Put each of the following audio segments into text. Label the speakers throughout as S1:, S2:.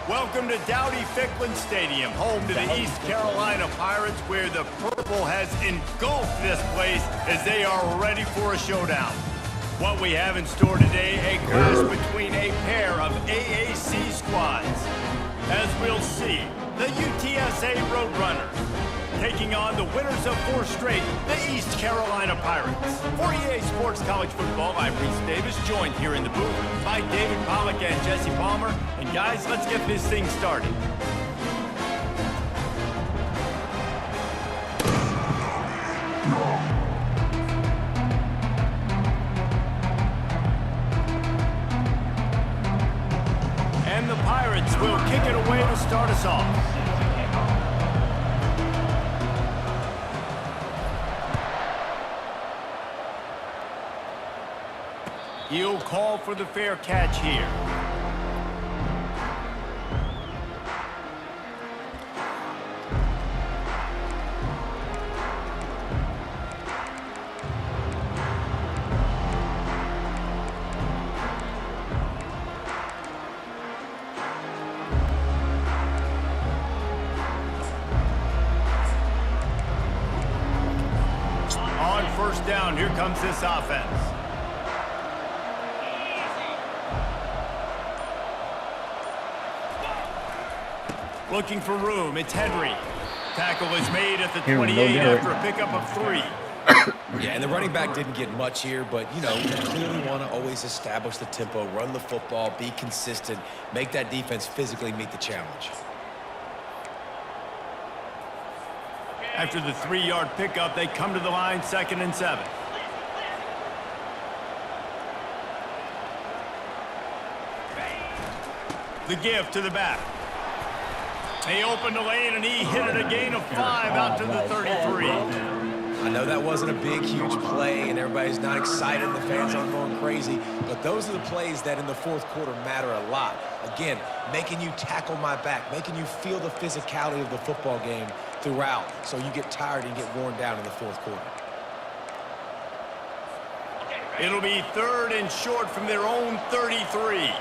S1: Welcome to Dowdy-Ficklin Stadium, home to the East Carolina Pirates, where the purple has engulfed this place as they are ready for a showdown. What we have in store today, a clash between a pair of AAC squads. As we'll see, the UTSA Roadrunners taking on the winners of 4 straight, the East Carolina Pirates. For EA Sports College Football, I'm Reese Davis, joined here in the booth by David Pollack and Jesse Palmer. And guys, let's get this thing started. And the Pirates will kick it away to start us off. He'll call for the fair catch here. On first down, here comes this offense. Looking for room, it's Henry. Tackle is made at the 28 after a pickup of 3.
S2: Yeah, and the running back didn't get much here, but, you know, you clearly want to always establish the tempo, run the football, be consistent, make that defense physically meet the challenge.
S1: After the 3-yard pickup, they come to the line, 2nd and 7. The give to the back. He opened the lane, and he hit it a gain of 5 out to the 33.
S2: I know that wasn't a big, huge play, and everybody's not excited, and the fans aren't going crazy, but those are the plays that in the 4th quarter matter a lot. Again, making you tackle my back, making you feel the physicality of the football game throughout, so you get tired and get worn down in the 4th quarter.
S1: It'll be 3rd and short from their own 33.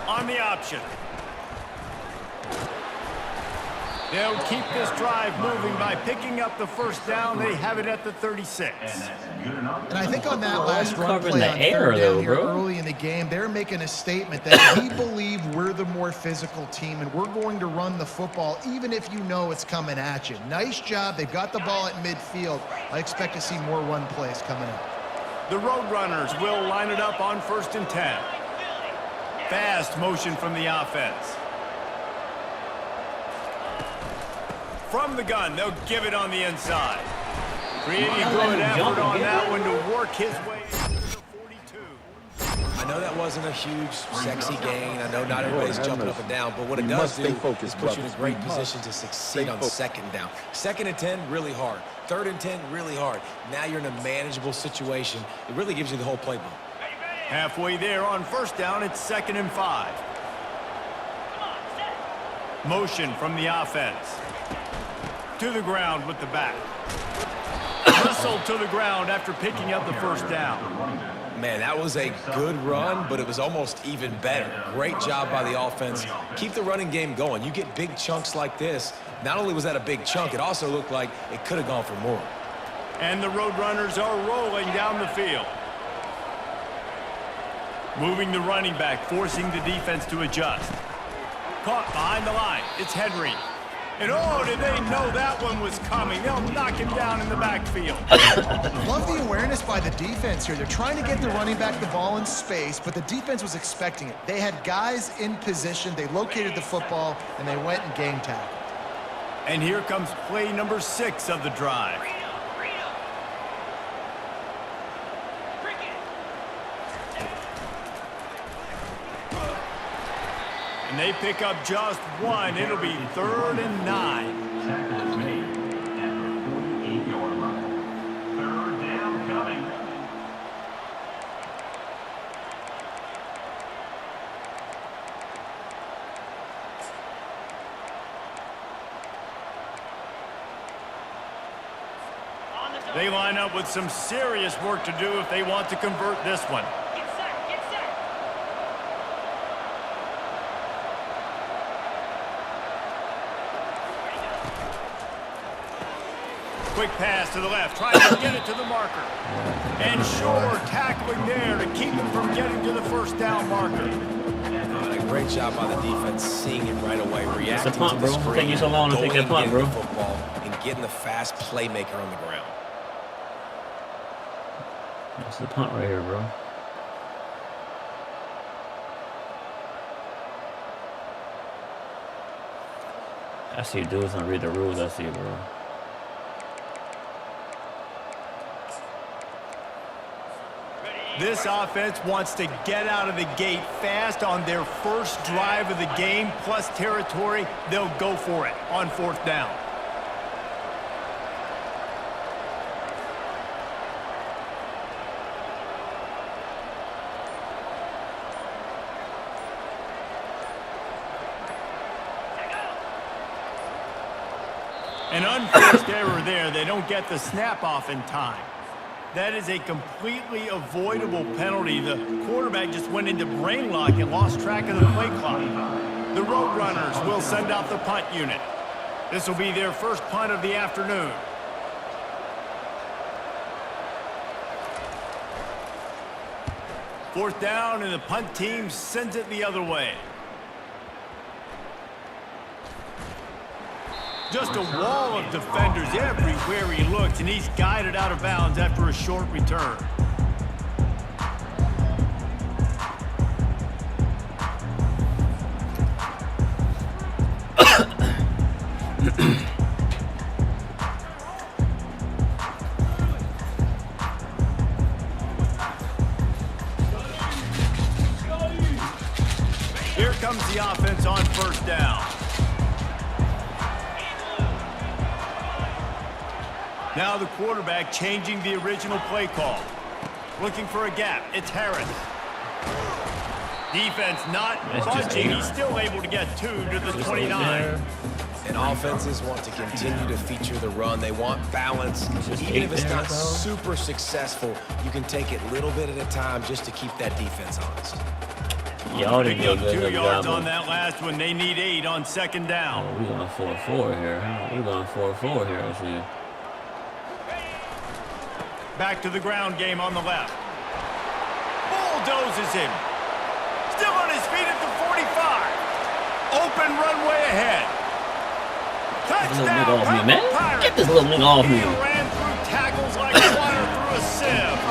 S1: On the option. They'll keep this drive moving by picking up the first down. They have it at the 36.
S3: And I think on that last run play on 3rd down here early in the game, they're making a statement that we believe we're the more physical team and we're going to run the football even if you know it's coming at you. Nice job. They've got the ball at midfield. I expect to see more run plays coming up.
S1: The Roadrunners will line it up on 1st and 10. Fast motion from the offense. From the gun, they'll give it on the inside. Pretty good effort on that one to work his way into the 42.
S2: I know that wasn't a huge, sexy gain. I know not everybody's jumping up and down, but what it does do is put you in a great position to succeed on 2nd down. 2nd and 10, really hard. 3rd and 10, really hard. Now you're in a manageable situation. It really gives you the whole playbook.
S1: Halfway there on 1st down, it's 2nd and 5. Motion from the offense. To the ground with the back. Whistled to the ground after picking up the 1st down.
S2: Man, that was a good run, but it was almost even better. Great job by the offense. Keep the running game going. You get big chunks like this. Not only was that a big chunk, it also looked like it could have gone for more.
S1: And the Roadrunners are rolling down the field. Moving the running back, forcing the defense to adjust. Caught behind the line. It's Henry. And oh, did they know that one was coming? They'll knock him down in the backfield.
S3: Love the awareness by the defense here. They're trying to get the running back the ball in space, but the defense was expecting it. They had guys in position. They located the football, and they went and game tackled.
S1: And here comes play number 6 of the drive. And they pick up just one. It'll be 3rd and 9.
S4: Tackle made at the 48-yard line. 3rd down coming.
S1: They line up with some serious work to do if they want to convert this one.
S5: Get set, get set.
S1: Quick pass to the left, trying to get it to the marker. And sure, tackling there to keep him from getting to the first down marker.
S2: A great job by the defense, seeing it right away, reacting
S6: punt,
S2: to the
S6: bro.
S2: screen,
S6: Take you so long to
S2: going
S6: take that punt,
S2: and
S6: bro.
S2: getting the football, and getting the fast playmaker on the ground.
S6: That's the punt right here, bro. I see dudes don't read the rules. I see, bro.
S1: This offense wants to get out of the gate fast on their first drive of the game, plus territory. They'll go for it on 4th down. An unforced error there. They don't get the snap off in time. That is a completely avoidable penalty. The quarterback just went into brain lock and lost track of the play clock. The Roadrunners will send out the punt unit. This will be their first punt of the afternoon. Fourth down, and the punt team sends it the other way. Just a wall of defenders everywhere he looks, and he's guided out of bounds after a short return. Here comes the offense on 1st down. Now the quarterback changing the original play call. Looking for a gap. It's Harris. Defense not budging. He's still able to get 2 to the 29.
S2: And offenses want to continue to feature the run. They want balance. Even if it's not super successful, you can take it a little bit at a time just to keep that defense honest.
S6: Y'all didn't
S1: Pick
S6: get
S1: up
S6: good
S1: 2 yards
S6: job
S1: on that last one. They need 8 on 2nd down.
S6: Oh, we going 4-4 here. Huh? We going 4-4 here, I see.
S1: Back to the ground game on the left. Bulldozes him. Still on his feet at the 45. Open runway ahead.
S6: Get this little
S1: Touchdown,
S6: nigga off me, man.
S1: Pirates.
S6: Get this little nigga off
S1: He
S6: me.
S1: ran through tackles like water through a sieve.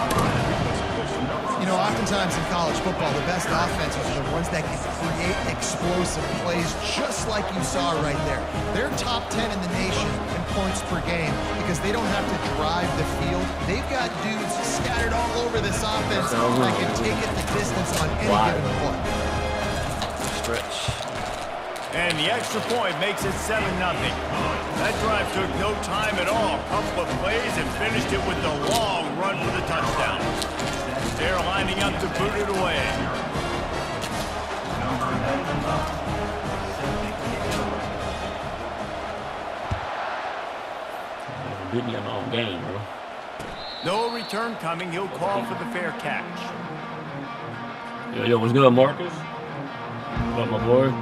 S3: You know, oftentimes in college football, the best offenses are the ones that can create explosive plays, just like you saw right there. They're top 10 in the nation in points per game because they don't have to drive the field. They've got dudes scattered all over this offense that can take it the distance on any given play.
S2: Stretch.
S1: And the extra point makes it 7-0. That drive took no time at all. Couple of plays and finished it with the long run for the touchdown. They're lining up to boot it away.
S6: Beat me on the off game, bro.
S1: No return coming. He'll call for the fair catch.
S6: Yo, what's good, Marcus? What up, my boy?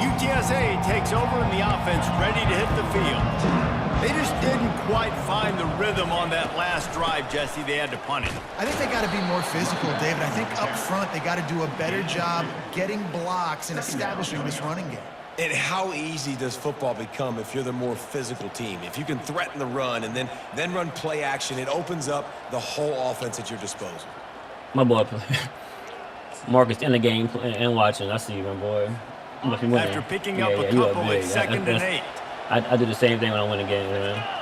S1: UTSA takes over and the offense ready to hit the field. They just didn't quite find the rhythm on that last drive, Jesse. They had to punt it.
S3: I think they got to be more physical, David. I think up front they got to do a better job getting blocks and establishing this running game.
S2: And how easy does football become if you're the more physical team? If you can threaten the run and then run play action, it opens up the whole offense at your disposal.
S6: My boy play. Marcus in the game and watching. I see you, my boy. You must be winning.
S1: After picking up a
S6: you up
S1: couple,
S6: big.
S1: it's 2nd and 8.
S6: I do the same thing when I win a game, man.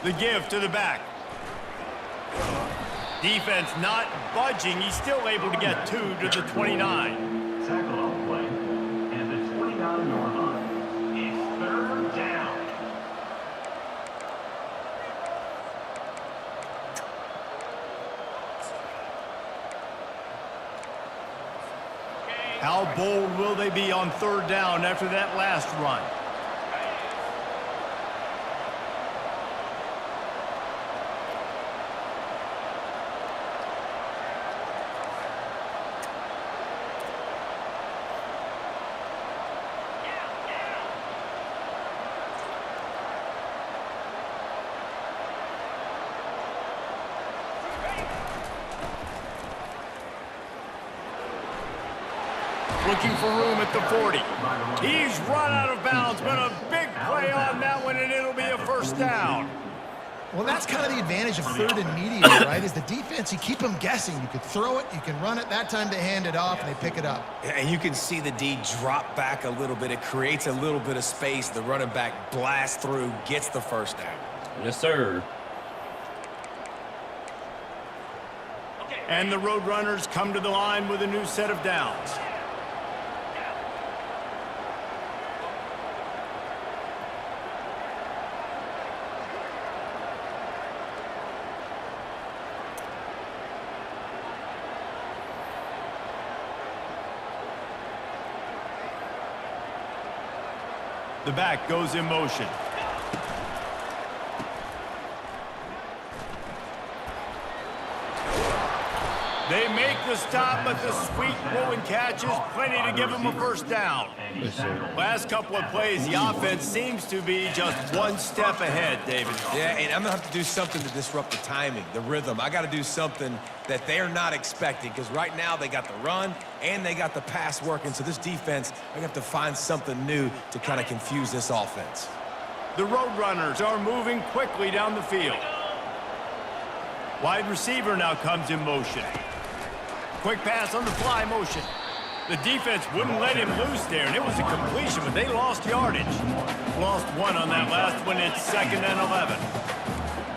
S1: The give to the back. Defense not budging. He's still able to get 2 to the 29.
S4: Tackle on the play. And the 29-yard line. It's 3rd down.
S1: How bold will they be on 3rd down after that last run? Looking for room at the 40. He's run out of bounds, but a big play on that one, and it'll be a 1st down.
S3: Well, that's kind of the advantage of 3rd and medium, right? Is the defense, you keep them guessing. You could throw it, you can run it. That time they hand it off, and they pick it up.
S2: And you can see the D drop back a little bit. It creates a little bit of space. The running back blasts through, gets the 1st down.
S6: Yes, sir.
S1: And the Roadrunners come to the line with a new set of downs. The back goes in motion. They make the stop, but the sweet blowing catch is plenty to give them a 1st down. Last couple of plays, the offense seems to be just 1 step ahead, David.
S2: Yeah, and I'm going to have to do something to disrupt the timing, the rhythm. I got to do something that they're not expecting, because right now they got the run and they got the pass working. So this defense, I have to find something new to kind of confuse this offense.
S1: The Roadrunners are moving quickly down the field. Wide receiver now comes in motion. Quick pass on the fly motion. The defense wouldn't let him loose there, and it was a completion, but they lost yardage. Lost 1 on that last one. It's 2nd and 11.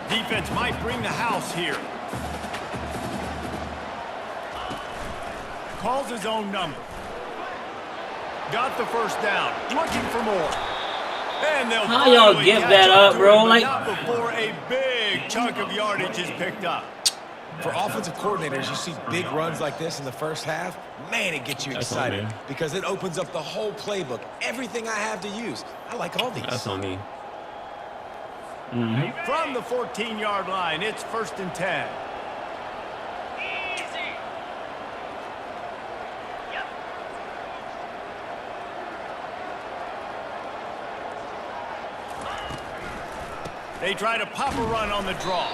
S1: Defense might bring the house here. Calls his own number. Got the 1st down. Looking for more. And they'll
S6: How y'all give that up, bro? Like,
S1: not before a big chunk of yardage is picked up.
S2: For offensive coordinators, you see big runs like this in the 1st half, man, it gets you excited because it opens up the whole playbook, everything I have to use. I like all these.
S6: That's on me.
S1: From the 14-yard line, it's 1st and 10. They try to pop a run on the draw.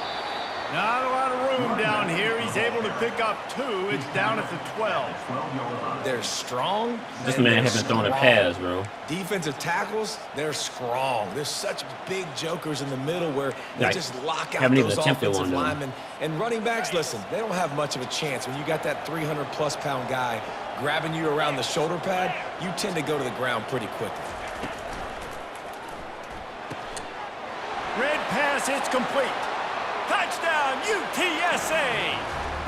S1: Not a lot of room down here. He's able to pick up 2. It's down at the 12.
S2: They're strong.
S6: This man hasn't thrown a pass, bro.
S2: Defensive tackles, they're strong. There's such big jokers in the middle where they just lock out those offensive linemen. And running backs, listen, they don't have much of a chance. When you got that 300-plus pound guy grabbing you around the shoulder pad, you tend to go to the ground pretty quickly.
S1: Red pass, it's complete. Touchdown, UTSA!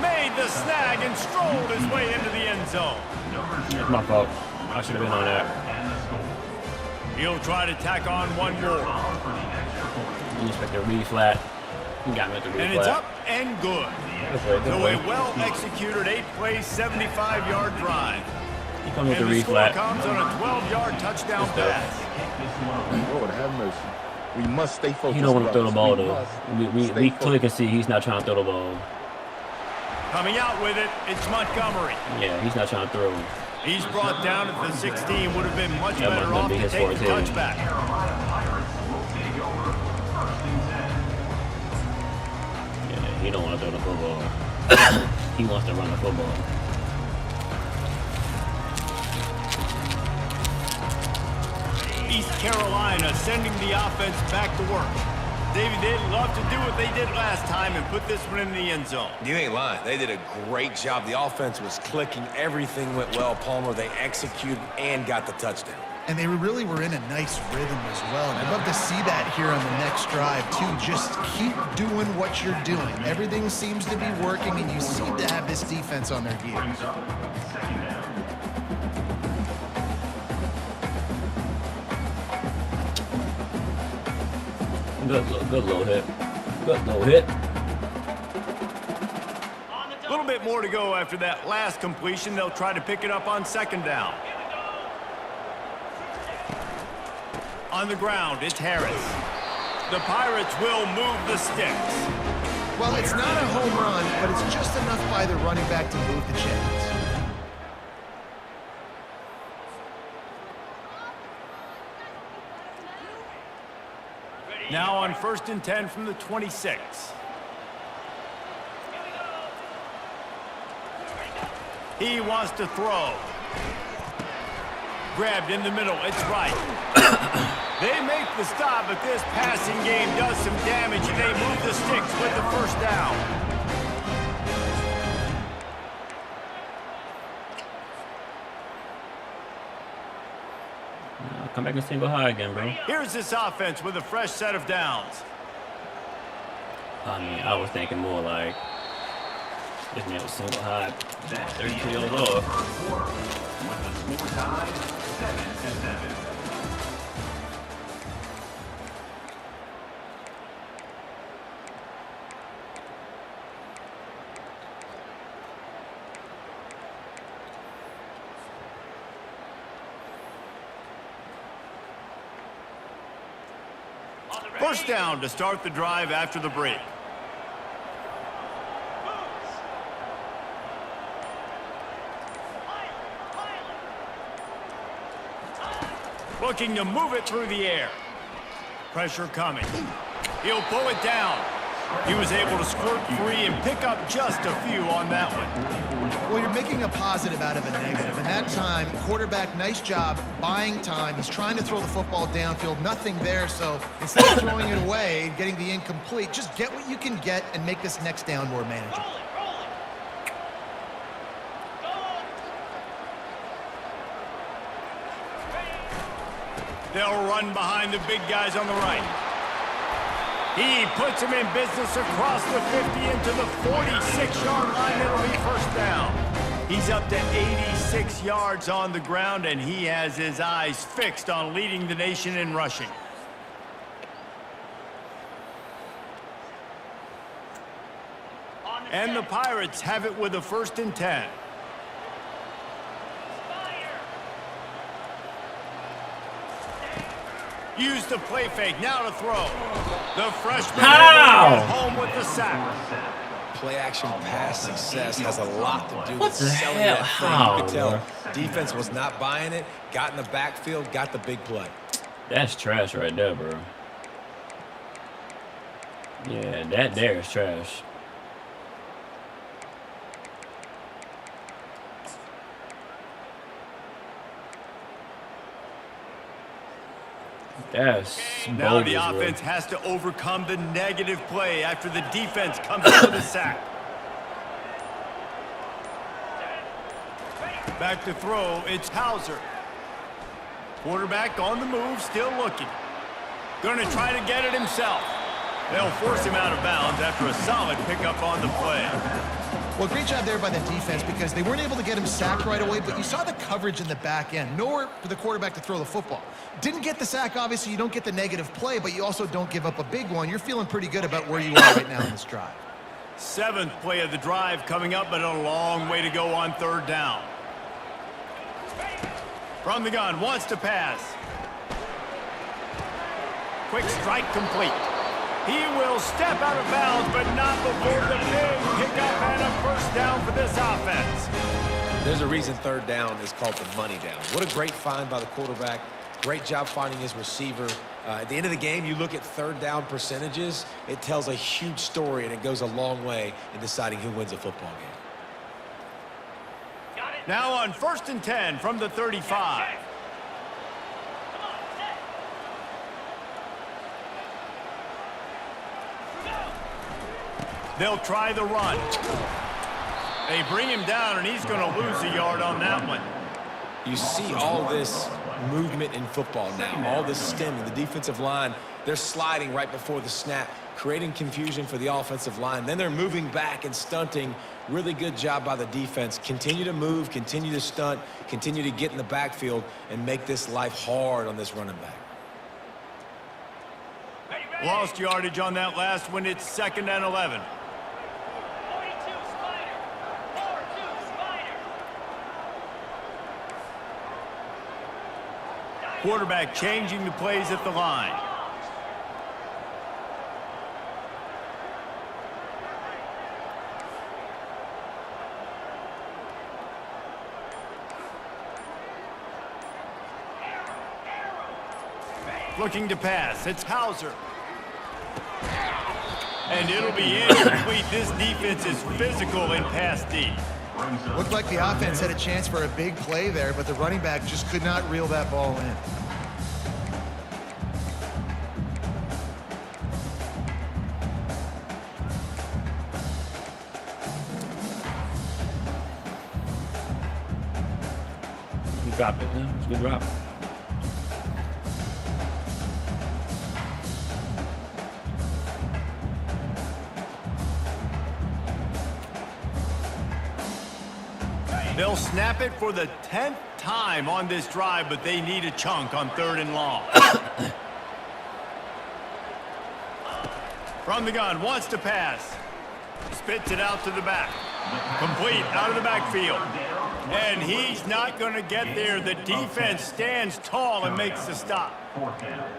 S1: Made the snag and strolled his way into the end zone.
S6: It's my fault. I should have been on that.
S1: He'll try to tack on 1 more.
S6: You expect a read flat. You got me at the read flat.
S1: And it's up and good. So a well-executed 8-play, 75-yard drive.
S6: He comes with the
S1: And the
S6: read
S1: score
S6: flat.
S1: comes on a 12-yard touchdown pass.
S5: Lord have mercy. We must stay focused.
S6: He don't want to throw the ball, though. We clearly can see he's not trying to throw the ball.
S1: Coming out with it, it's Montgomery.
S6: Yeah, he's not trying to throw.
S1: He's brought down at the 16. Would have been much
S6: That
S1: better
S6: must
S1: off
S6: be
S1: to
S6: his
S1: take the
S6: forte.
S1: touchback.
S6: Yeah, he don't want to throw the football. He wants to run the football.
S1: East Carolina sending the offense back to work. Davey, they'd love to do what they did last time and put this one in the end zone.
S2: You ain't lying. They did a great job. The offense was clicking. Everything went well, Palmer. They executed and got the touchdown.
S3: And they really were in a nice rhythm as well. And I'd love to see that here on the next drive, too. Just keep doing what you're doing. Everything seems to be working, and you seem to have this defense on their heels.
S4: Brings up second down.
S6: Good little hit. Good little hit.
S1: A little bit more to go after that last completion. They'll try to pick it up on second down. On the ground, it's Harris. The Pirates will move the sticks.
S3: Well, it's not a home run, but it's just enough by the running back to move the chains.
S1: Now on 1st and 10 from the 26. He wants to throw. Grabbed in the middle, it's right. They make the stop, but this passing game does some damage, and they move the sticks with the first down.
S6: Come back and single high again, bro.
S1: Here's this offense with a fresh set of downs.
S6: I mean, I was thinking more like this man was single high. 32 years old.
S4: With the score tied 7-7.
S1: First down to start the drive after the break. Looking to move it through the air. Pressure coming. He'll pull it down. He was able to squirt free and pick up just a few on that one.
S3: Well, you're making a positive out of a negative. And that time, quarterback, nice job buying time. He's trying to throw the football downfield. Nothing there. So instead of throwing it away and getting the incomplete, just get what you can get and make this next down more manageable.
S1: They'll run behind the big guys on the right. He puts him in business across the 50 into the 46-yard line. It'll be first down. He's up to 86 yards on the ground, and he has his eyes fixed on leading the nation in rushing. And the Pirates have it with a 1st and 10. Use the play fake, now to throw. The freshman
S6: How?
S1: home with the sack.
S2: Play action pass success has a lot to do
S6: What
S2: with
S6: the
S2: selling
S6: hell?
S2: that thing.
S6: How,
S2: You could tell
S6: bro?
S2: defense was not buying it, got in the backfield, got the big play.
S6: That's trash right there, bro. Yeah, that there is trash. That's
S1: Now the
S6: bogus, bro.
S1: offense has to overcome the negative play after the defense comes up with a sack. Back to throw, it's Hauser. Quarterback on the move, still looking. Going to try to get it himself. They'll force him out of bounds after a solid pickup on the play.
S3: Well, great job there by the defense because they weren't able to get him sacked right away, but you saw the coverage in the back end. Nowhere for the quarterback to throw the football. Didn't get the sack, obviously. You don't get the negative play, but you also don't give up a big one. You're feeling pretty good about where you are right now in this drive.
S1: 7th play of the drive coming up, but a long way to go on 3rd down. From the gun, wants to pass. Quick strike complete. He will step out of bounds, but not before the big pickup and a first down for this offense.
S2: There's a reason 3rd down is called the money down. What a great find by the quarterback. Great job finding his receiver. At the end of the game, you look at 3rd down percentages, it tells a huge story, and it goes a long way in deciding who wins a football game.
S1: Now on 1st and 10 from the 35. They'll try the run. They bring him down, and he's going to lose a yard on that one.
S2: You see all this movement in football now, all this stemming. The defensive line, they're sliding right before the snap, creating confusion for the offensive line. Then they're moving back and stunting. Really good job by the defense. Continue to move, continue to stunt, continue to get in the backfield, and make this life hard on this running back.
S1: Lost yardage on that last one. It's 2nd and 11. Quarterback changing the plays at the line. Looking to pass. It's Hauser. And it'll be incomplete. This defense is physical in pass D.
S3: Looked like the offense had a chance for a big play there, but the running back just could not reel that ball in.
S6: Good drop it, man. It's a good drop.
S1: They'll snap it for the 10th time on this drive, but they need a chunk on 3rd and long. From the gun, wants to pass. Spits it out to the back. Complete, out of the backfield. And he's not going to get there. The defense stands tall and makes the stop.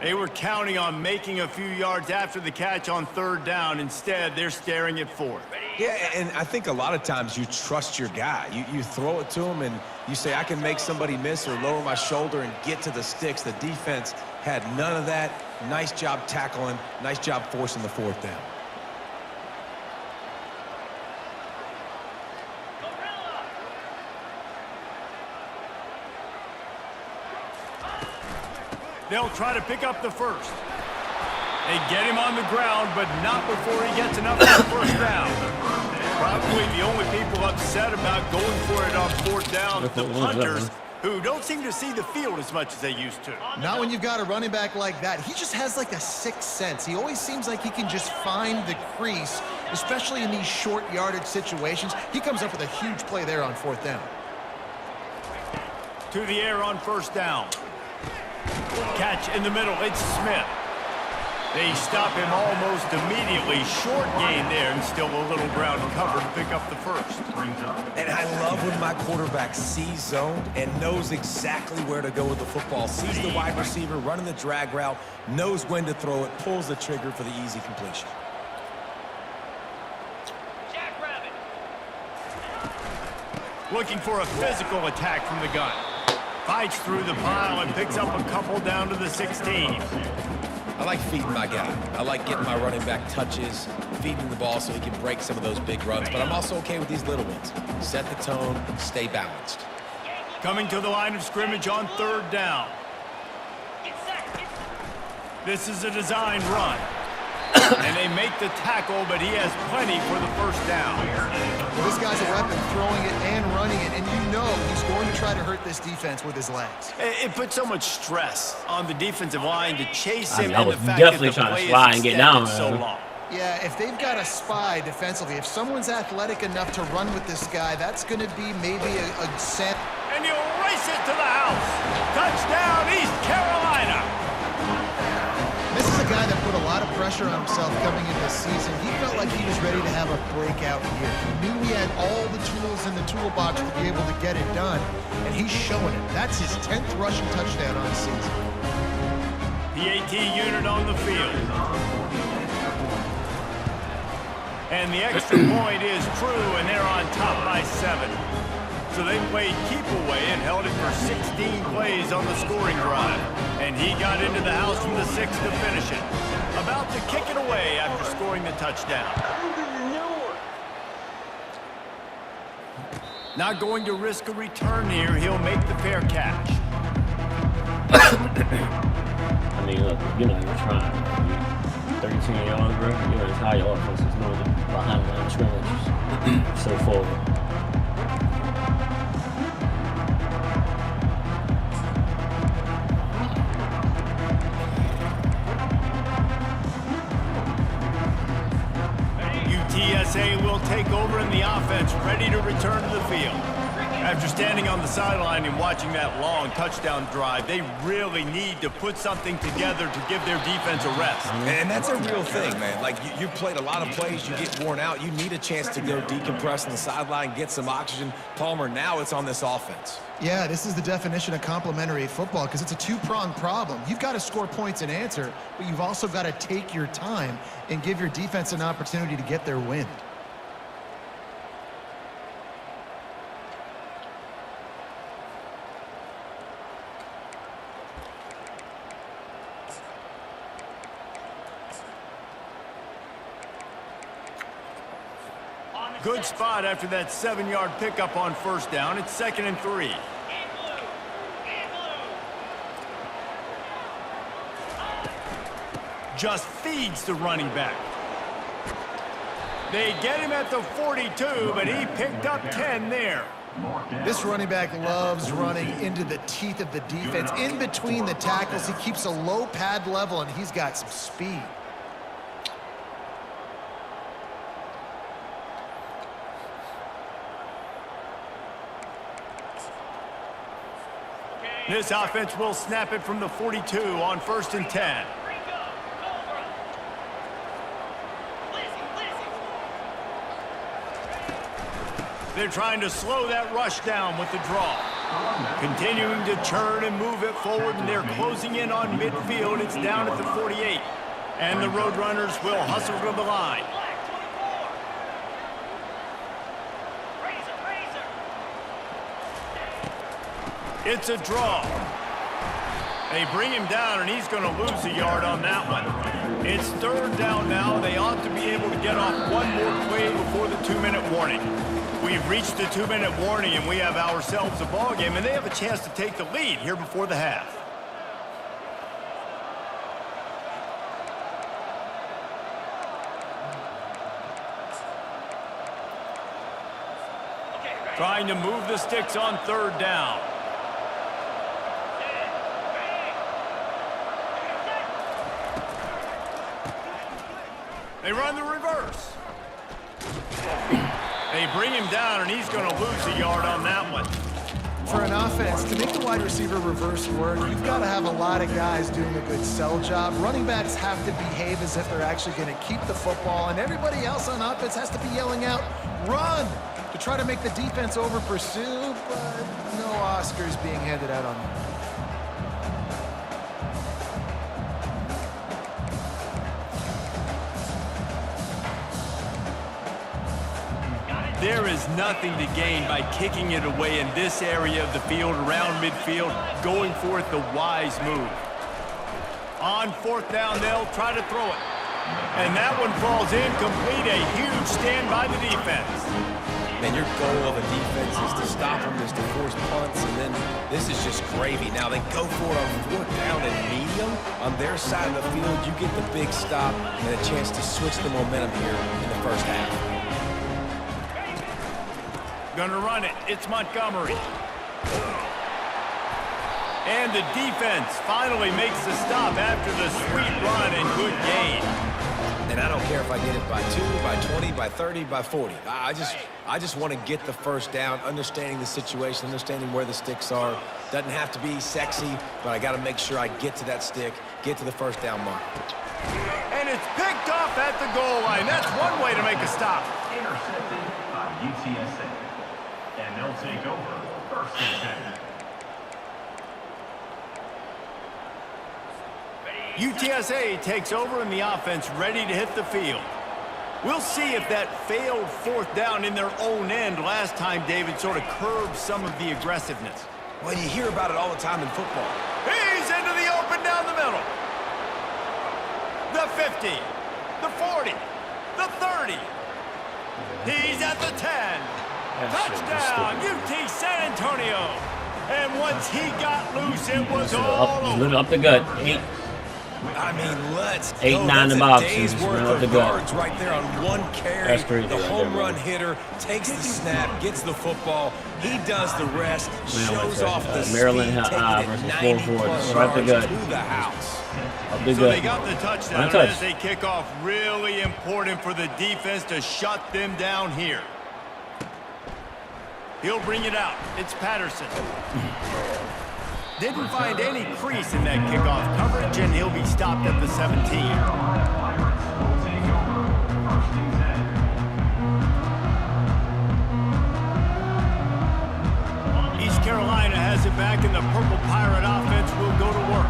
S1: They were counting on making a few yards after the catch on 3rd down. Instead, they're staring at 4th.
S2: Yeah, and I think a lot of times you trust your guy. You throw it to him and you say, I can make somebody miss or lower my shoulder and get to the sticks. The defense had none of that. Nice job tackling. Nice job forcing the 4th down.
S1: They'll try to pick up the 1st. They get him on the ground, but not before he gets enough for the 1st down. Probably the only people upset about going for it on 4th down, the punters, who don't seem to see the field as much as they used to.
S3: Not when you've got a running back like that. He just has like a sixth sense. He always seems like he can just find the crease, especially in these short yardage situations. He comes up with a huge play there on 4th down.
S1: To the air on 1st down. Catch in the middle, it's Smith. They stop him almost immediately. Short gain there, and still a little ground cover to pick up the 1st.
S2: And I love when my quarterback sees zoned and knows exactly where to go with the football. Sees the wide receiver running the drag route, knows when to throw it, pulls the trigger for the easy completion.
S1: Looking for a physical attack from the gun. Fights through the pile and picks up a couple down to the 16.
S2: I like feeding my guy. I like getting my running back touches, feeding the ball so he can break some of those big runs, but I'm also okay with these little ones. Set the tone, stay balanced.
S1: Coming to the line of scrimmage on 3rd down. This is a designed run. And they make the tackle, but he has plenty for the 1st down.
S3: Well, this guy's a weapon, throwing it and running it, and you know he's going to try to hurt this defense with his legs.
S1: It puts so much stress on the defensive line to chase him,
S6: I
S1: and
S6: was
S1: the fact
S6: definitely
S1: that the
S6: trying
S1: play
S6: to slide
S1: is
S6: and get down,
S1: extended so
S6: man.
S1: long.
S3: Yeah, if they've got a spy defensively, if someone's athletic enough to run with this guy, that's going to be maybe a set.
S1: And he'll race it to the house. Touchdown, East Carolina.
S3: This is a guy that put a lot of pressure on himself coming into this season. He felt like he was ready to have a breakout year. He knew he had all the tools in the toolbox to be able to get it done, and he's showing it. That's his 10th rushing touchdown on the season.
S1: PAT unit on the field. And the extra point is true, and they're on top by 7. So they played keep away and held it for 16 plays on the scoring drive. And he got into the house from the 6th to finish it. About to kick it away after scoring the touchdown. Not going to risk a return here. He'll make the fair catch.
S6: I mean, look, you're not even trying. 13 yards, bro. Your entire offense is moving behind the line of scrimmage. So forward.
S1: UTSA will take over in the offense, ready to return to the field. After standing on the sideline and watching that long touchdown drive, they really need to put something together to give their defense a rest.
S2: And that's a real thing, man. Like, you've played a lot of plays, you get worn out, you need a chance to go decompress on the sideline, get some oxygen. Palmer, now it's on this offense.
S3: Yeah, this is the definition of complementary football because it's a two-pronged problem. You've got to score points and answer, but you've also got to take your time and give your defense an opportunity to get their wind.
S1: Good spot after that 7-yard pickup on first down. It's 2nd and 3. Just feeds the running back. They get him at the 42, but he picked up 10 there.
S3: This running back loves running into the teeth of the defense. In between the tackles, he keeps a low pad level, and he's got some speed.
S1: This offense will snap it from the 42 on 1st and 10. They're trying to slow that rush down with the draw. Continuing to churn and move it forward, and they're closing in on midfield. It's down at the 48. And the Roadrunners will hustle to the line. It's a draw. They bring him down, and he's going to lose a yard on that one. It's 3rd down now. They ought to be able to get off one more play before the 2-minute warning. We've reached the 2-minute warning, and we have ourselves a ball game, and they have a chance to take the lead here before the half. Trying to move the sticks on 3rd down. They run the reverse. They bring him down, and he's going to lose a yard on that one.
S3: For an offense, to make the wide receiver reverse work, you've got to have a lot of guys doing a good sell job. Running backs have to behave as if they're actually going to keep the football, and everybody else on offense has to be yelling out, run, to try to make the defense over pursue, but no Oscars being handed out on them.
S1: There is nothing to gain by kicking it away in this area of the field, around midfield, going for it the wise move. On 4th down, they'll try to throw it. And that one falls incomplete. A huge stand by the defense.
S2: Man, your goal of a defense is to stop them, is to force punts, and then this is just gravy. Now they go for it on 4th down and medium. On their side of the field, you get the big stop and a chance to switch the momentum here in the first half.
S1: Gonna run it. It's Montgomery. And the defense finally makes the stop after the sweet run and good gain.
S2: And I don't care if I get it by 2, by 20, by 30, by 40. I just want to get the first down, understanding the situation, understanding where the sticks are. Doesn't have to be sexy, but I got to make sure I get to that stick, get to the first down mark.
S1: And it's picked off at the goal line. That's one way to make a stop.
S4: Intercepted by UTSA. And they'll take over 1st and 10.
S1: UTSA takes over in the offense, ready to hit the field. We'll see if that failed 4th down in their own end last time, David, sort of curbed some of the aggressiveness.
S2: Well, you hear about it all the time in football.
S1: He's into the open down the middle. The 50, the 40, the 30. He's at the 10. Touchdown, UT San Antonio. And once he got loose, it was all over.
S6: Up the gut.
S2: I mean, let's
S6: 8,
S2: go.
S6: 9
S2: That's
S6: in
S2: a
S6: boxes,
S2: day's
S6: run
S2: worth
S6: up
S2: of
S6: the gut.
S2: yards right there on one carry.
S6: That's crazy
S2: The
S6: right
S2: home
S6: there,
S2: run
S6: man.
S2: hitter takes the snap, gets the football. He does the rest, shows off the
S6: Maryland
S2: speed, taking
S6: versus
S2: it
S6: 4
S2: 90 plus
S6: right up the
S2: yards
S6: gut.
S2: to the house.
S6: Up the
S1: So
S6: gut.
S1: they got the touchdown
S6: Untouched.
S1: as they kick off. Really important for the defense to shut them down here. He'll bring it out. It's Patterson. Didn't find any crease in that kickoff coverage, and he'll be stopped at the 17. East Carolina has it back, and the Purple Pirate offense will go to work.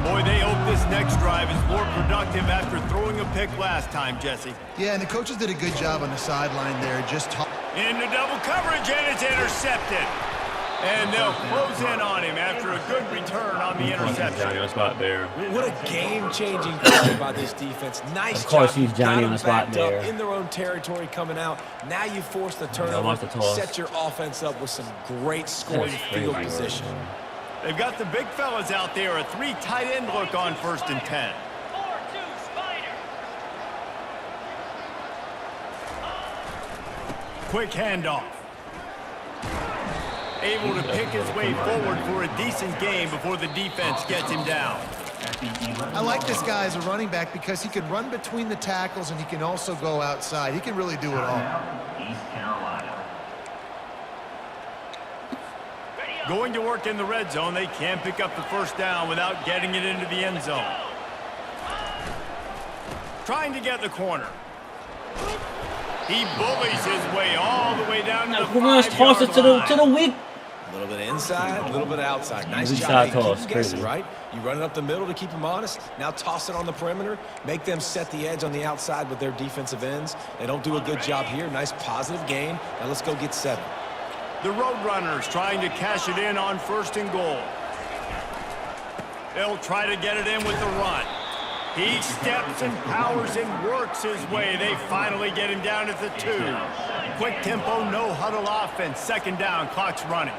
S1: Boy, they hope this next drive is more productive after throwing a pick last time, Jesse.
S3: Yeah, and the coaches did a good job on the sideline there. Just
S1: Into double coverage, and it's intercepted. And they'll close in on him after a good return on the interception.
S6: Johnny on the spot there.
S2: What a game-changing play by this defense. Nice
S6: Of course,
S2: job.
S6: he's Johnny
S2: Got
S6: on the
S2: them
S6: spot
S2: backed up
S6: there.
S2: in their own territory coming out. Now you force the
S6: lost
S2: turnover,
S6: the toss.
S2: set your offense up with some great scoring
S6: That's
S2: field
S6: crazy,
S2: position.
S6: man.
S1: They've got the big fellas out there, a 3 tight end look on 1st and 10. Quick handoff. Able to pick his way forward for a decent game before the defense gets him down.
S3: I like this guy as a running back because he can run between the tackles and he can also go outside. He can really do it all.
S4: East Carolina.
S1: Going to work in the red zone, they can't pick up the first down without getting it into the end zone. Trying to get the corner. He bullies his way all the way down to the
S6: Who wants to toss it to the weak?
S2: A little bit inside, a little bit outside. Nice
S6: Weak
S2: job.
S6: side
S2: Hey, keep
S6: toss,
S2: them guessing,
S6: crazy.
S2: right? You run it up the middle to keep them honest. Now toss it on the perimeter. Make them set the edge on the outside with their defensive ends. They don't do a good job here. Nice positive gain. Now let's go get 7.
S1: The Roadrunners trying to cash it in on 1st and goal. They'll try to get it in with the run. He steps and powers and works his way. They finally get him down at the 2. Quick tempo, no huddle offense. 2nd down, clock's running.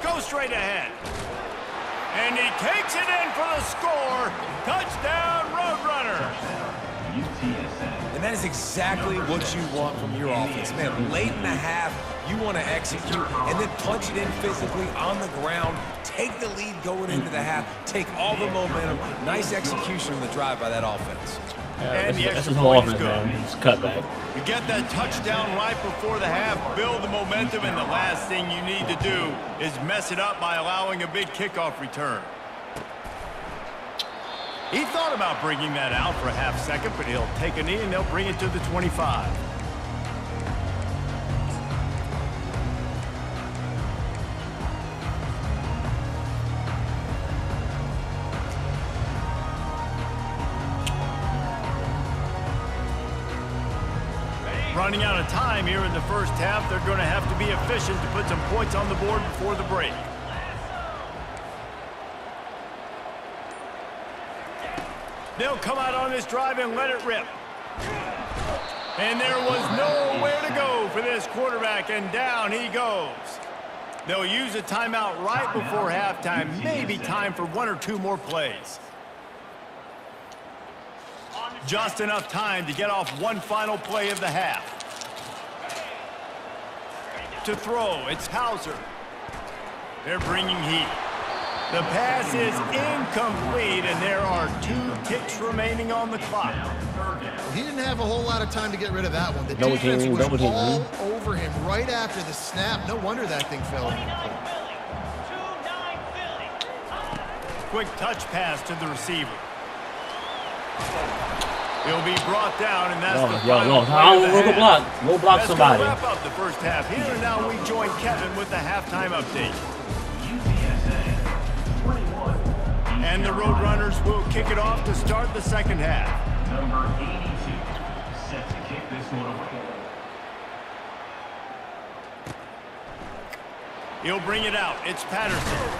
S1: Go straight ahead. And he takes it in for the score. Touchdown, Roadrunners.
S2: And that is exactly what you want from your offense. Man, late in the half, you want to execute and then punch it in physically on the ground. Take the lead going into the half. Take all the momentum. Nice execution on the drive by that offense.
S1: And the
S6: That's
S1: extra
S6: his whole
S1: point is
S6: offense,
S1: good.
S6: man. It's cutback.
S1: You get that touchdown right before the half, build the momentum, and the last thing you need to do is mess it up by allowing a big kickoff return. He thought about bringing that out for a half second, but he'll take a knee and they'll bring it to the 25. Running out of time here in the first half, they're going to have to be efficient to put some points on the board before the break. They'll come out on this drive and let it rip. And there was nowhere to go for this quarterback, and down he goes. They'll use a timeout right before halftime, maybe time for 1 or 2 more plays. Just enough time to get off one final play of the half. To throw, it's Hauser. They're bringing heat. The pass is incomplete, and there are 2 ticks remaining on the clock.
S3: He didn't have a whole lot of time to get rid of that one. The
S6: Double
S3: defense
S6: team,
S3: was
S6: double team,
S3: all
S6: man.
S3: over him right after the snap. No wonder that thing fell.
S1: Quick touch pass to the receiver. He'll be brought down, and that's the final play of the half.
S6: Go block
S1: That's
S6: somebody.
S1: gonna wrap up the first half here, and now we join Kevin with the halftime update. And the Roadrunners will kick it off to start the second half.
S4: Number 82 set to kick this one away.
S1: He'll bring it out. It's Patterson.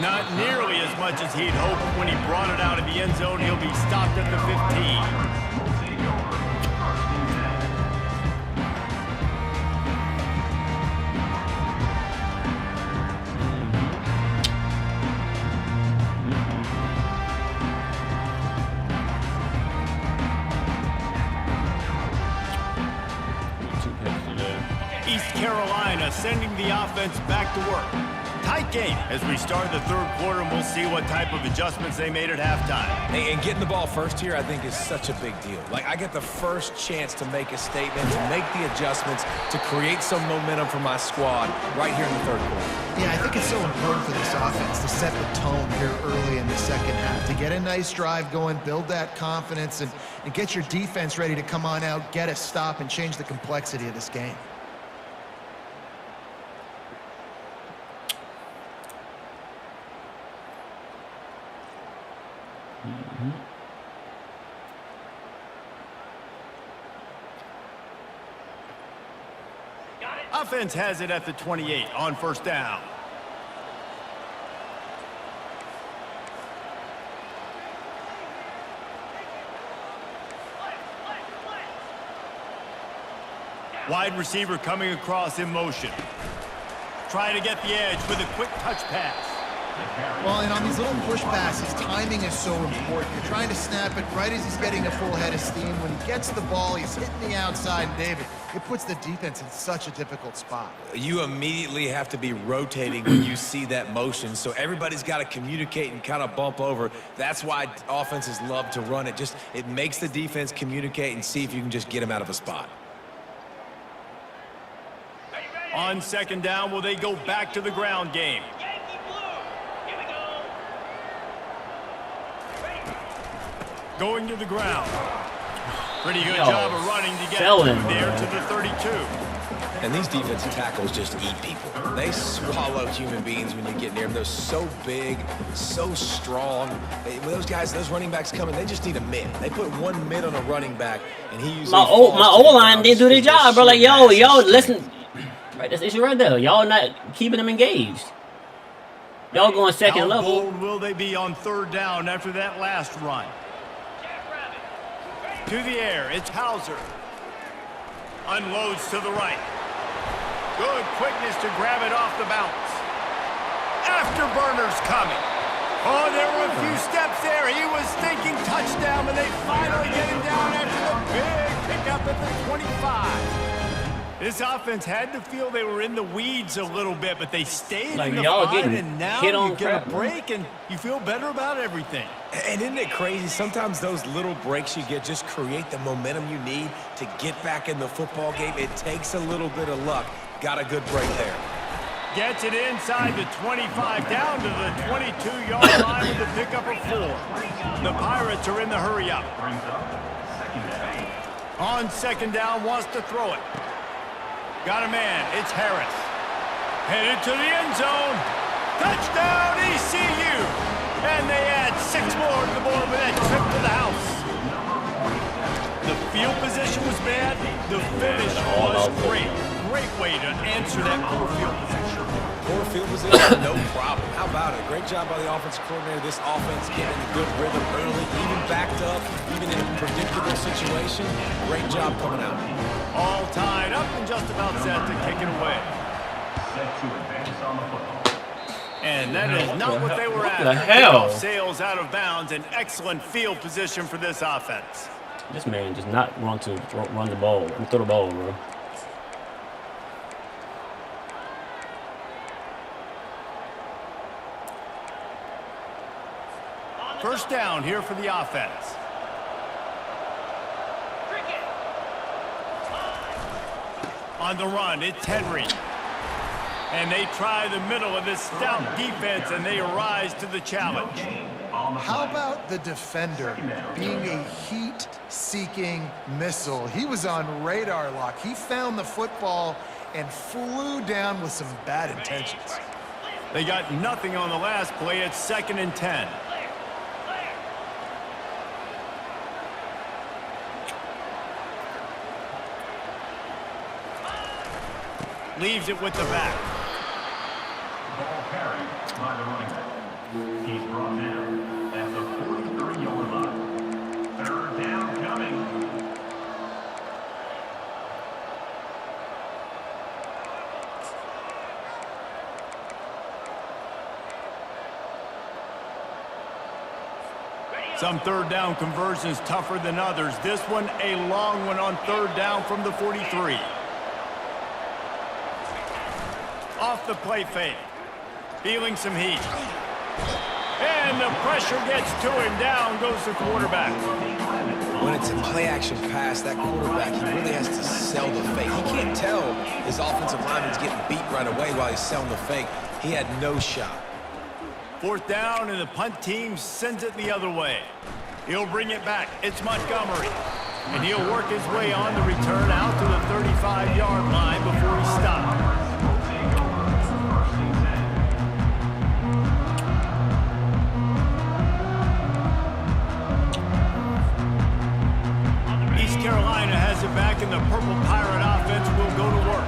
S1: Not nearly as much as he'd hoped when he brought it out of the end zone. He'll be stopped at the 15. sending the offense back to work. Tight game as we start the third quarter, and we'll see what type of adjustments they made at halftime.
S2: And getting the ball first here, I think, is such a big deal. Like, I get the first chance to make a statement, to make the adjustments, to create some momentum for my squad right here in the third quarter.
S3: Yeah, I think it's so important for this offense to set the tone here early in the second half, to get a nice drive going, build that confidence, and get your defense ready to come on out, get a stop, and change the complexity of this game.
S1: Offense has it at the 28 on first down. Wide receiver coming across in motion. Trying to get the edge with a quick touch pass.
S3: Well, and on these little push passes, timing is so important. You're trying to snap it right as he's getting a full head of steam. When he gets the ball, he's hitting the outside, and David, it puts the defense in such a difficult spot.
S2: You immediately have to be rotating when you see that motion, so everybody's got to communicate and kind of bump over. That's why offenses love to run it. It makes the defense communicate and see if you can just get them out of a spot.
S1: On second down, will they go back to the ground game? Going to the ground. Pretty good job of running to get there to the 32.
S2: And these defensive tackles just eat people. They swallow human beings when you get near them. They're so big, so strong. When those guys, those running backs come in, they just need a mid. They put one mid on a running back, and he usually
S6: my O-line didn't do their job, bro. Like, yo, listen. Right, that's the issue right there. Y'all not keeping them engaged. Y'all going second level.
S1: How bold will they be on third down after that last run? To the air, it's Hauser. Unloads to the right. Good quickness to grab it off the bounce. Afterburners coming. Oh, there were a few steps there. He was thinking touchdown, but they finally get him down after the big pickup at the 25. This offense had to feel they were in the weeds a little bit, but they stayed in the fight, and now you get a break, and you feel better about everything.
S2: And isn't it crazy? Sometimes those little breaks you get just create the momentum you need to get back in the football game. It takes a little bit of luck. Got a good break there.
S1: Gets it inside the 25, down to the 22-yard line with the pickup of 4. The Pirates are in the hurry-up. On second down, wants to throw it. Got a man, it's Harris. Headed to the end zone. Touchdown, ECU! And they add 6 more to the board with that trip to the house. The field position was bad. The finish was great. Great way to answer that poor field position.
S2: Poor field position, no problem. How about it? Great job by the offensive coordinator. This offense getting in a good rhythm early, even backed up, even in a predictable situation. Great job coming out.
S1: All tied up and just about set to kick it away.
S4: Set to advance on the football.
S1: And that is not what they were after.
S6: What the hell?
S1: Sails out of bounds. An excellent field position for this offense.
S6: This man does not want to run the ball. Throw the ball, bro.
S1: First down here for the offense. On the run, it's Henry. And they try the middle of this stout defense, and they rise to the challenge.
S3: How about the defender being a heat-seeking missile? He was on radar lock. He found the football and flew down with some bad intentions.
S1: They got nothing on the last play. It's 2nd and 10. Leaves it with the back.
S4: Ball carried by the running back. He's brought down at the 43-yard line. Third down coming.
S1: Some third down conversions tougher than others. This one a long one on third down from the 43. off the play fake. Feeling some heat. And the pressure gets to him. Down goes the quarterback.
S2: When it's a play-action pass, that quarterback, he really has to sell the fake. He can't tell his offensive lineman's getting beat right away while he's selling the fake. He had no shot.
S1: 4th down, and the punt team sends it the other way. He'll bring it back. It's Montgomery. And he'll work his way on the return out to the 35-yard line before he stops. Carolina has it back, and the Purple Pirate offense will go to work.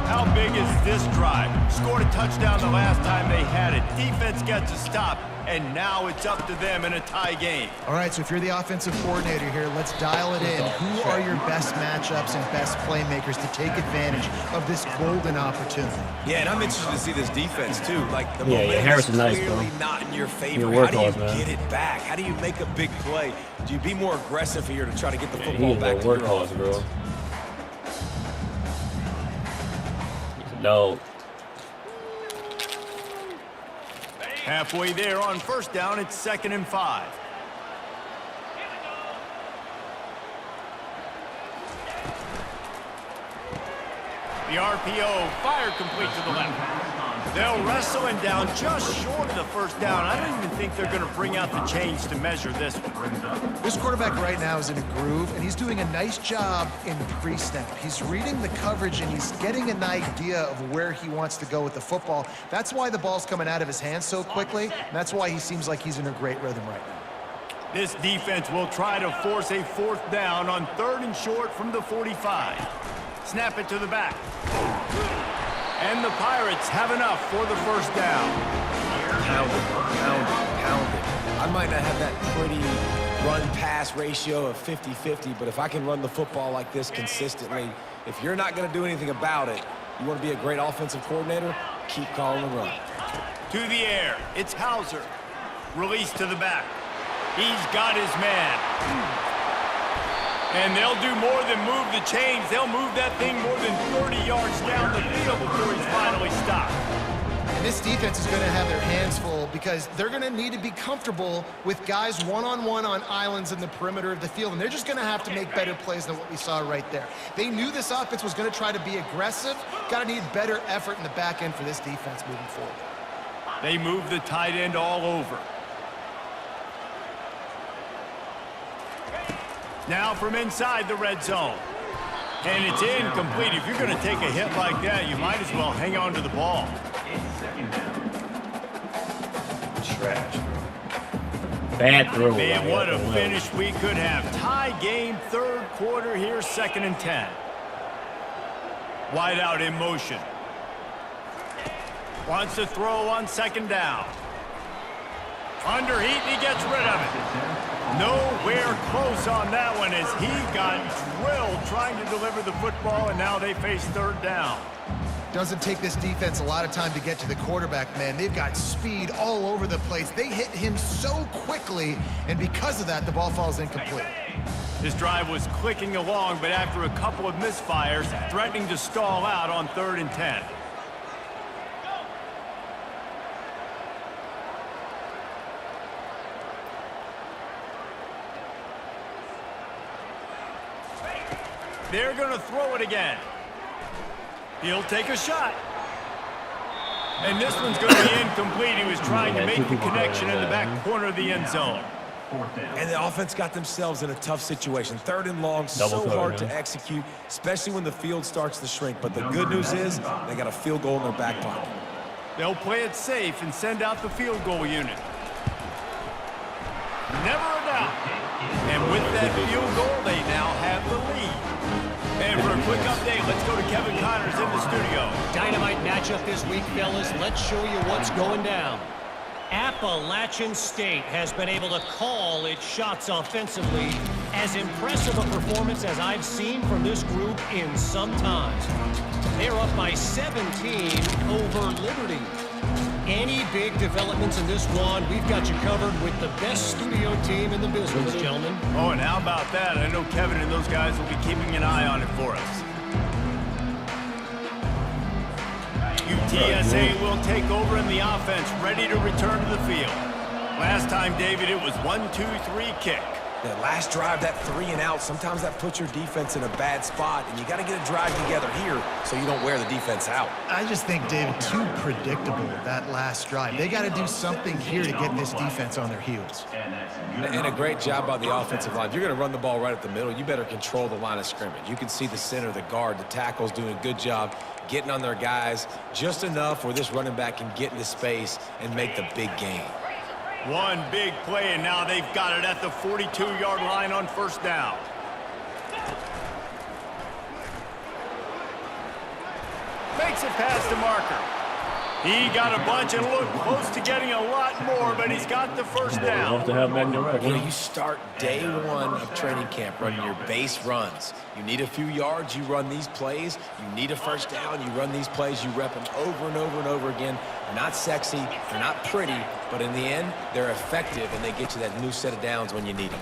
S1: How big is this drive? Scored a touchdown the last time they had it. Defense gets a stop, and now it's up to them in a tie game.
S3: All right, so if you're the offensive coordinator here, let's dial it in. Who are your best matchups and best playmakers to take advantage of this golden opportunity?
S2: Yeah, and I'm interested to see this defense, too. Like, the
S6: Harris is nice,
S2: clearly
S6: bro.
S2: not in your favor. How do you get it back? How do you make a big play? Do you be more aggressive here to try to get the football back to your offense?
S6: Bro. No.
S1: Halfway there on 1st down, it's 2nd and 5. The RPO fired complete to the left. They'll wrestle him down just short of the 1st down. I don't even think they're going to bring out the chains to measure this one.
S3: This quarterback right now is in a groove, and he's doing a nice job in pre-snap. He's reading the coverage, and he's getting an idea of where he wants to go with the football. That's why the ball's coming out of his hands so quickly, and that's why he seems like he's in a great rhythm right now.
S1: This defense will try to force a 4th down on 3rd and short from the 45. Snap it to the back. And the Pirates have enough for the 1st down.
S2: Pound it, pound it, pound it. I might not have that pretty run-pass ratio of 50-50, but if I can run the football like this consistently, if you're not going to do anything about it, you want to be a great offensive coordinator, keep calling the run.
S1: To the air, it's Hauser. Release to the back. He's got his man. And they'll do more than move the chains. They'll move that thing more than 30 yards down the field before he's finally stopped.
S3: And this defense is going to have their hands full because they're going to need to be comfortable with guys one-on-one on islands in the perimeter of the field, and they're just going to have to make better plays than what we saw right there. They knew this offense was going to try to be aggressive. Got to need better effort in the back end for this defense moving forward.
S1: They move the tight end all over. Now from inside the red zone. And it's incomplete. If you're going to take a hit like that, you might as well hang on to the ball.
S2: Trash.
S6: Bad throw.
S1: Man, what a finish we could have. Tie game, 3rd quarter here, 2nd and 10. Wide out in motion. Wants to throw on 2nd down. Under heat, and he gets rid of it. Nowhere close on that one as he got drilled trying to deliver the football, and now they face 3rd down.
S3: Doesn't take this defense a lot of time to get to the quarterback, man. They've got speed all over the place. They hit him so quickly, and because of that, the ball falls incomplete.
S1: This drive was clicking along, but after a couple of misfires, threatening to stall out on 3rd and 10. They're going to throw it again. He'll take a shot. And this one's going to be incomplete. He was trying to make the connection in the back corner of the end zone.
S2: And the offense got themselves in a tough situation. 3rd and long, so hard to execute, especially when the field starts to shrink. But the good news is they got a field goal in their back pocket.
S1: They'll play it safe and send out the field goal unit. Never a doubt. And with that field goal, they now have the lead. And for a quick update, let's go to Kevin Connors in the studio.
S7: Dynamite matchup this week, fellas. Let's show you what's going down. Appalachian State has been able to call its shots offensively. As impressive a performance as I've seen from this group in some time. They're up by 17 over Liberty. Any big developments in this one, we've got you covered with the best studio team in the business, gentlemen.
S1: Oh, and how about that? I know Kevin and those guys will be keeping an eye on it for us. TSA will take over in the offense, ready to return to the field. Last time, David, it was 1-2-3 kick.
S2: That last drive, that 3 and out, sometimes that puts your defense in a bad spot, and you got to get a drive together here so you don't wear the defense out.
S3: I just think, David, too predictable, that last drive. They got to do something here to get this defense on their heels.
S2: And a great job by the offensive line. If you're going to run the ball right up the middle, you better control the line of scrimmage. You can see the center, the guard, the tackles doing a good job getting on their guys just enough where this running back can get into space and make the big gain.
S1: One big play, and now they've got it at the 42-yard line on first down. Makes it past the marker. He got a bunch and looked close to getting a lot more, but he's got the first down.
S2: You start day one of training camp running your base runs. You need a few yards, you run these plays. You need a first down, you run these plays. You rep them over and over and over again. They're not sexy, they're not pretty, but in the end, they're effective, and they get you that new set of downs when you need them.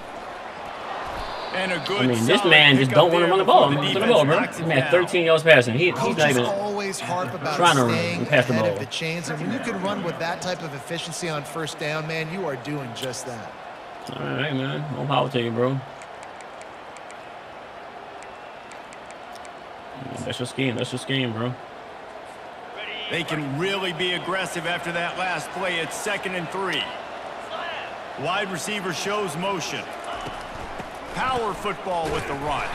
S1: And a good,
S6: I mean, this man just don't want to run the ball. He's going to go, bro. This man 13 yards passing. He's not even
S3: always harp about
S6: trying to
S3: staying
S6: pass the
S3: ahead
S6: ball.
S3: of the chains, and when you can run with that type of efficiency on first down, man, you are doing just that.
S6: All right, man. More power to you, bro. That's your scheme. That's your scheme, bro.
S1: They can really be aggressive after that last play. It's 2nd and 3. Wide receiver shows motion. Power football with the run.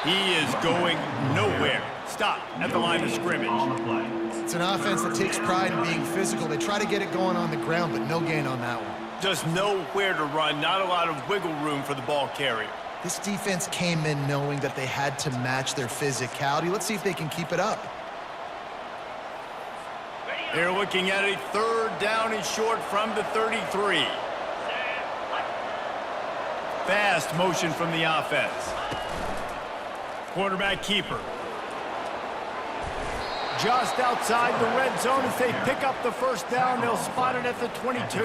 S1: He is going nowhere. Stop at the line of scrimmage.
S3: It's an offense that takes pride in being physical. They try to get it going on the ground, but no gain on that one.
S1: Just nowhere to run. Not a lot of wiggle room for the ball carrier.
S3: This defense came in knowing that they had to match their physicality. Let's see if they can keep it up.
S1: They're looking at a 3rd down and short from the 33. Fast motion from the offense. Quarterback keeper. Just outside the red zone as they pick up the first down. They'll spot it at the 22.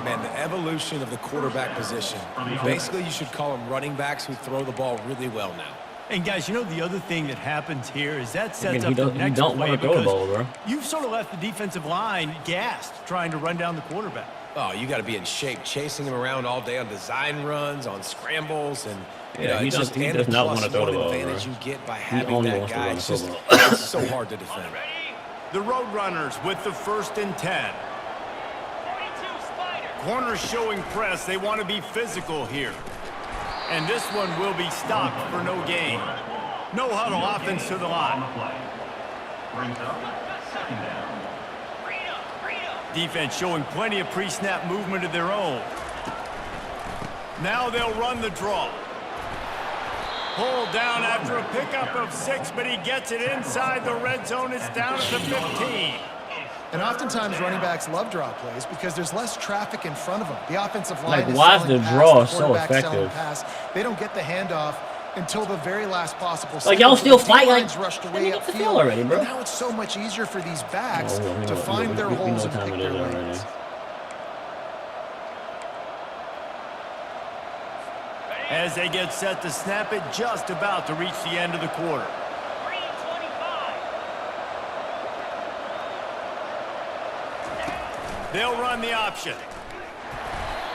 S2: Man, the evolution of the quarterback position. Basically, you should call them running backs who throw the ball really well now.
S1: And guys, you know the other thing that happens here is that sets
S6: He
S1: up the next
S6: don't
S1: play
S6: want to throw the ball,
S1: because
S6: bro.
S1: you've sort of left the defensive line gassed trying to run down the quarterback.
S2: Oh, you got to be in shape, chasing him around all day on design runs, on scrambles, and
S6: Yeah, he does not want to throw the ball,
S2: advantage
S6: bro.
S2: you get by
S6: He
S2: having
S6: only
S2: that
S6: wants to
S2: guy.
S6: run
S2: It's
S6: the
S2: just
S6: football.
S2: it's so hard to defend.
S1: The Roadrunners with the 1st and 10. Corners showing press. They want to be physical here. And this one will be stopped for no gain. No huddle offense to the line.
S4: Brings up 2nd down.
S1: Defense showing plenty of pre-snap movement of their own. Now they'll run the draw. Pulled down after a pickup of 6, but he gets it inside the red zone. It's down at the 15.
S3: And oftentimes running backs love draw plays because there's less traffic in front of them. The offensive line
S6: Like,
S3: is
S6: why is
S3: selling
S6: the
S3: pass,
S6: draw
S3: the
S6: so
S3: quarterback's selling
S6: effective?
S3: pass. They don't get the handoff until the very last possible
S6: Like, y'all
S3: second.
S6: still
S3: The
S6: fight,
S3: D-line's
S6: like,
S3: rushed
S6: let
S3: away
S6: me get the
S3: upfield.
S6: field already, bro.
S3: Now it's so much easier for these backs
S6: Oh,
S3: to find their holes and
S6: time
S3: pick
S6: it
S3: their
S6: is already.
S3: lanes.
S1: As they get set to snap it, just about to reach the end of the quarter. They'll run the option.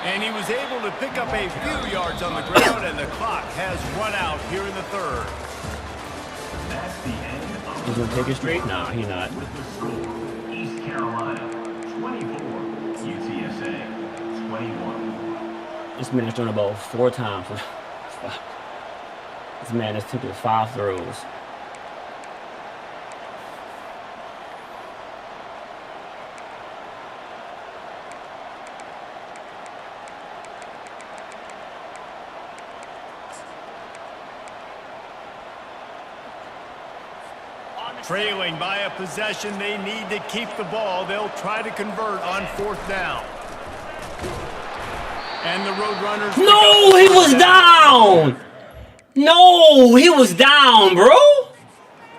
S1: And he was able to pick up a few yards on the ground, and the clock has run out here in the 3rd.
S4: That's the end of
S6: He's going to take it straight? No, he's not.
S4: with the score. East Carolina 24, UTSA 21.
S6: This man has thrown the ball 4 times. This man has taken 5 throws.
S1: Trailing by a possession, they need to keep the ball. They'll try to convert on 4th down. And the Roadrunners...
S6: No, he was down! No, he was down, bro!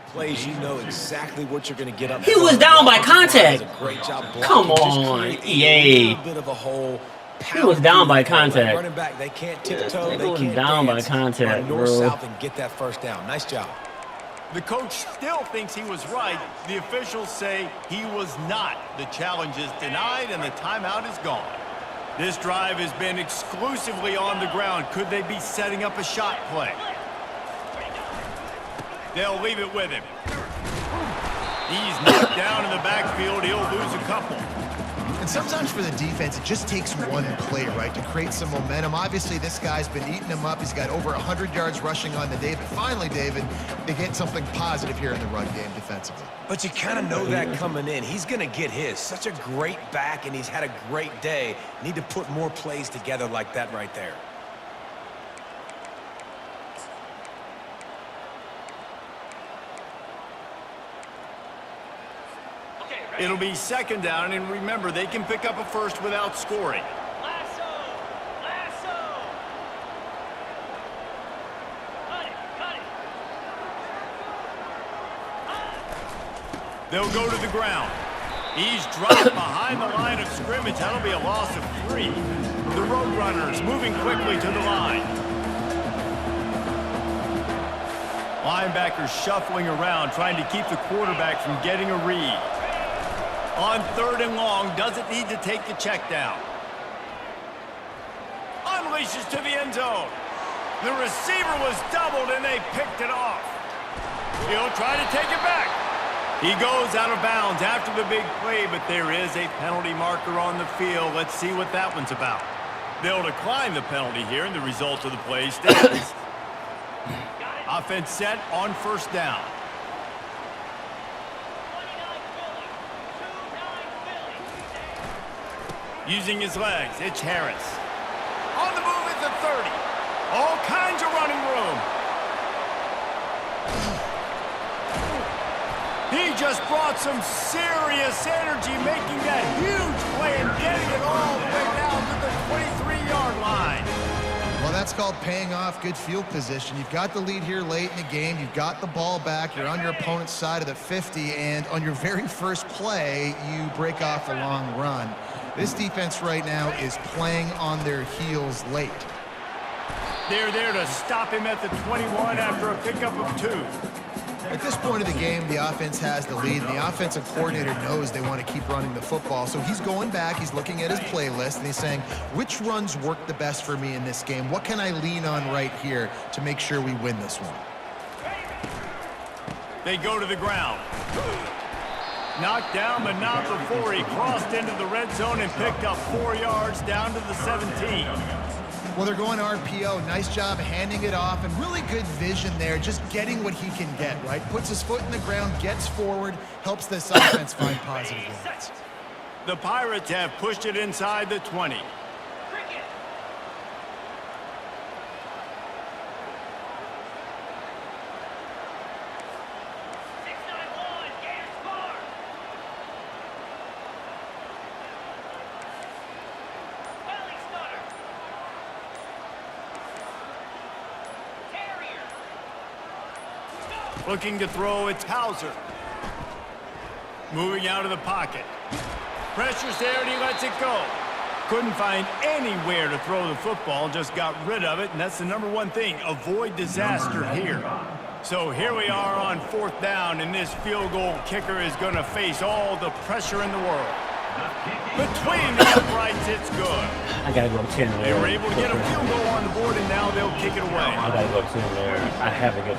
S2: Plays, you know exactly what you're going to get up.
S6: He was down by contact.
S2: Does a great job blocking.
S6: Come
S2: Just
S6: on,
S2: create
S6: EA.
S2: A little bit of a hole.
S6: He was down by contact.
S2: Running back, they can't tiptoe.
S6: He
S2: They
S6: was
S2: can't
S6: down by
S2: dance.
S6: contact,
S2: Run north
S6: bro.
S2: south and get that first down. Nice job.
S1: The coach still thinks he was right. The officials say he was not. The challenge is denied and the timeout is gone. This drive has been exclusively on the ground. Could they be setting up a shot play? They'll leave it with him. He's knocked down in the backfield. He'll lose a couple.
S3: And sometimes for the defense, it just takes one play, right, to create some momentum. Obviously, this guy's been eating him up. He's got over 100 yards rushing on the day. But finally, David, they get something positive here in the run game defensively.
S2: But you kind of know that coming in. He's going to get his. Such a great back, and he's had a great day. Need to put more plays together like that right there.
S1: It'll be second down, and remember, they can pick up a first without scoring.
S7: Lasso! Lasso! Cut it! Cut it!
S1: They'll go to the ground. He's dropped behind the line of scrimmage. That'll be a loss of 3. The Roadrunners moving quickly to the line. Linebackers shuffling around, trying to keep the quarterback from getting a read. On 3rd and long, doesn't need to take the check down. Unleashes to the end zone. The receiver was doubled and they picked it off. He'll try to take it back. He goes out of bounds after the big play, but there is a penalty marker on the field. Let's see what that one's about. They'll decline the penalty here, and the result of the play stands. Offense set on 1st down. Using his legs, it's Harris. On the move at the 30. All kinds of running room. He just brought some serious energy, making that huge play and getting it all the way down to the 23-yard line.
S3: Well, that's called paying off good field position. You've got the lead here late in the game. You've got the ball back. You're on your opponent's side of the 50, and on your very first play, you break off a long run. This defense right now is playing on their heels late.
S1: They're there to stop him at the 21 after a pickup of 2.
S3: At this point of the game, the offense has the lead, and the offensive coordinator knows they want to keep running the football. So he's going back, he's looking at his playlist, and he's saying, which runs work the best for me in this game? What can I lean on right here to make sure we win this one?
S1: They go to the ground. Knocked down, but not before he crossed into the red zone and picked up 4 yards down to the 17.
S3: Well, they're going RPO. Nice job handing it off, and really good vision there, just getting what he can get, right? Puts his foot in the ground, gets forward, helps this offense find positive yards.
S1: The Pirates have pushed it inside the 20. Looking to throw, it's Hauser. Moving out of the pocket. Pressure's there and he lets it go. Couldn't find anywhere to throw the football, just got rid of it, and that's the #1 thing. Avoid disaster here. So here we are on 4th down, and this field goal kicker is going to face all the pressure in the world. Between the uprights, it's good.
S6: I gotta go 10 there.
S1: They were able to get a field goal on the board, and now they'll kick it away.
S6: I gotta go 10 there. I have to go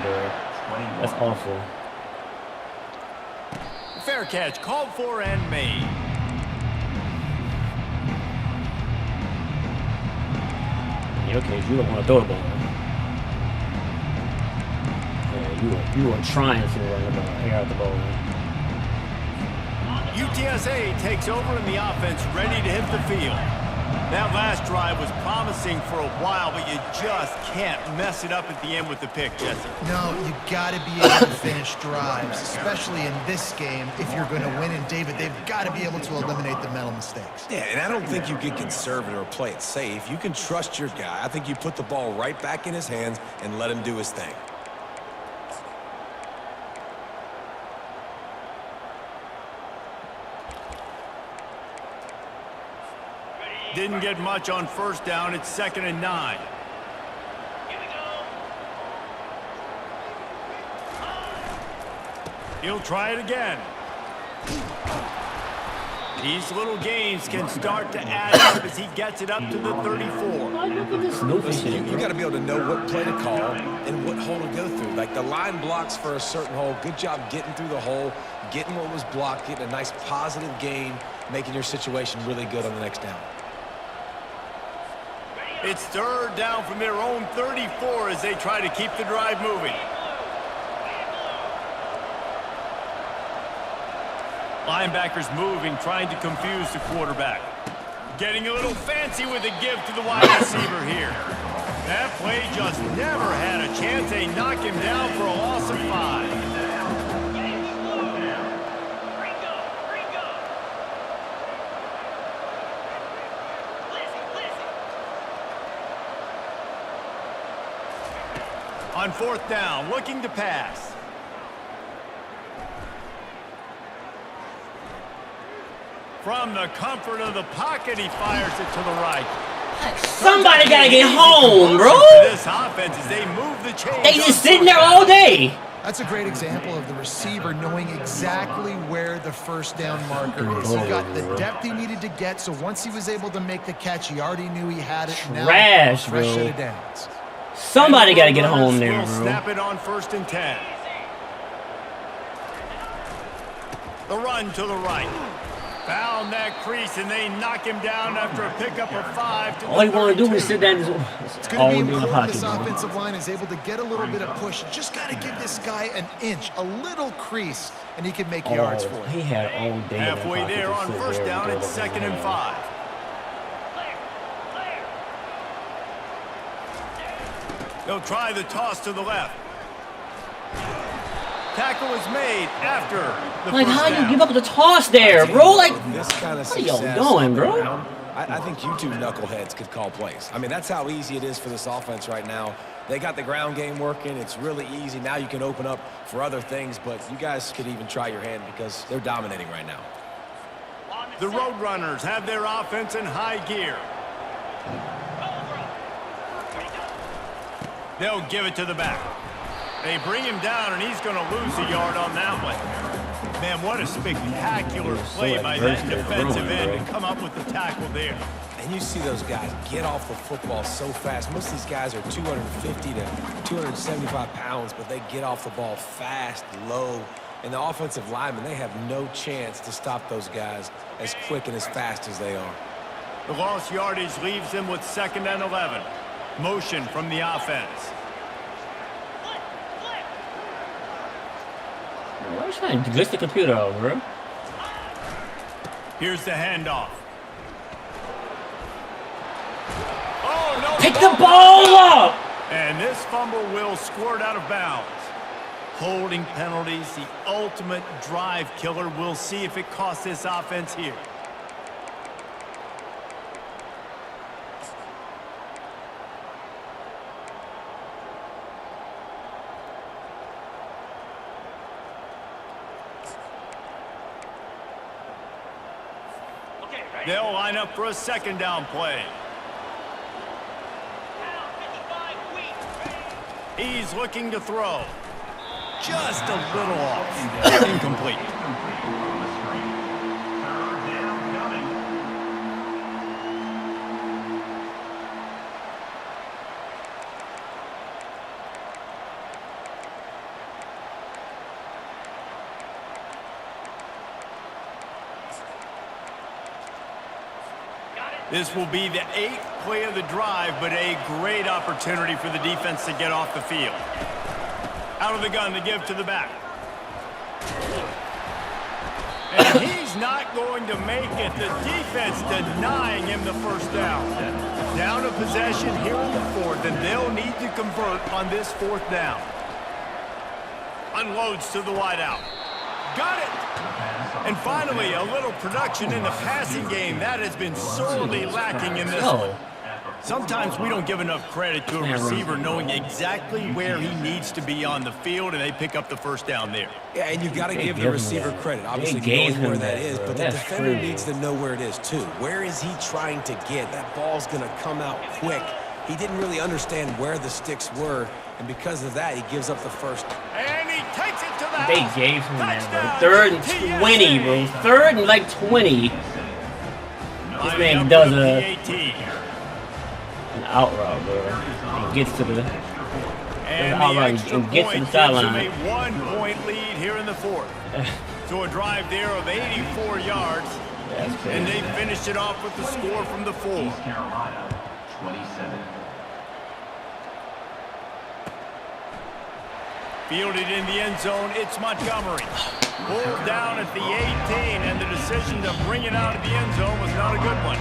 S6: there. That's awful.
S1: Fair catch, called for and made.
S6: In your case, you don't want to throw the ball. Yeah, you were trying to run the ball, air out the ball.
S1: UTSA takes over in the offense, ready to hit the field. That last drive was promising for a while, but you just can't mess it up at the end with the pick, Jesse.
S3: No, you got to be able to finish drives, especially in this game if you're going to win. And, David, they've got to be able to eliminate the mental mistakes.
S2: Yeah, and I don't think you get conservative or play it safe. You can trust your guy. I think you put the ball right back in his hands and let him do his thing.
S1: Didn't get much on 1st down. It's 2nd and 9. He'll try it again. These little gains can start to add up as he gets it up to the 34.
S2: You got to be able to know what play to call and what hole to go through. Like the line blocks for a certain hole. Good job getting through the hole, getting what was blocked, getting a nice positive gain, making your situation really good on the next down.
S1: It's third down from their own 34 as they try to keep the drive moving. Linebackers moving, trying to confuse the quarterback. Getting a little fancy with a give to the wide receiver here. That play just never had a chance. They knock him down for a loss of 5. On fourth down, looking to pass. From the comfort of the pocket, he fires it to the right.
S6: Somebody gotta get home, bro.
S1: This offense as they move the chains.
S6: They just sitting there all day.
S3: That's a great example of the receiver knowing exactly where the first down marker is. He got the depth he needed to get, so once he was able to make the catch, he already knew he had it. Now,
S6: Trash,
S3: fresh
S6: bro.
S3: set of downs.
S6: Somebody gotta get home there,
S1: will
S6: bro.
S1: Snap it on 1st and 10. The run to the right. Found that crease, and they knock him down after a pickup of 5.
S6: All you want to do is sit down.
S3: It's going to be important this offensive line is able to get a little bit of push. Just got to give this guy an inch, a little crease, and he can make yards for it.
S6: He had all day.
S1: Halfway there on first down, it's 2nd and 5. They'll try the toss to the left. Tackle is made after the
S6: Like,
S1: first
S6: how
S1: down.
S6: you give up the toss there, bro? Like,
S2: This kind of
S6: what are y'all
S2: success
S6: doing,
S2: on the
S6: bro?
S2: ground, I think you two knuckleheads could call plays. I mean, that's how easy it is for this offense right now. They got the ground game working. It's really easy. Now you can open up for other things, but you guys could even try your hand because they're dominating right now.
S1: The Roadrunners have their offense in high gear. They'll give it to the back. They bring him down, and he's going to lose a yard on that one. Man, what a spectacular play by that defensive end to come up with the tackle there.
S2: And you see those guys get off the football so fast. Most of these guys are 250 to 275 pounds, but they get off the ball fast, low. And the offensive linemen, they have no chance to stop those guys as quick and as fast as they are.
S1: The lost yardage leaves them with 2nd and 11. Motion from the offense.
S6: Why are you trying to glitch the computer out, bro?
S1: Here's the handoff. Oh, no.
S6: Pick the ball up!
S1: And this fumble will squirt out of bounds. Holding penalties, the ultimate drive killer. We'll see if it costs this offense here. They'll line up for a 2nd down play. He's looking to throw. Just a little off. Incomplete. This will be the 8th play of the drive, but a great opportunity for the defense to get off the field. Out of the gun to give to the back. And he's not going to make it. The defense denying him the first down. Down a possession here in the 4th, and they'll need to convert on this 4th down. Unloads to the wideout. Got it! And finally, a little production in the passing game. That has been sorely lacking in this one. Sometimes we don't give enough credit to a receiver knowing exactly where he needs to be on the field, and they pick up the first down there.
S2: Yeah, and you've got to give the receiver credit. Obviously, knowing where that is, but the defender needs to know where it is, too. Where is he trying to get? That ball's going to come out quick. He didn't really understand where the sticks were, and because of that, he gives up the first.
S1: And he takes it to the house.
S6: They gave him that, bro. 3rd and 20, bro. 3rd and like 20. This man does an out route, bro. And gets to the sideline.
S1: A 1-point lead here in the 4th. So a drive there of 84 yards. And they finished it off with the score from the 4.
S4: East Carolina, 27.
S1: Fielded in the end zone, it's Montgomery. Pulled down at the 18, and the decision to bring it out of the end zone was not a good one.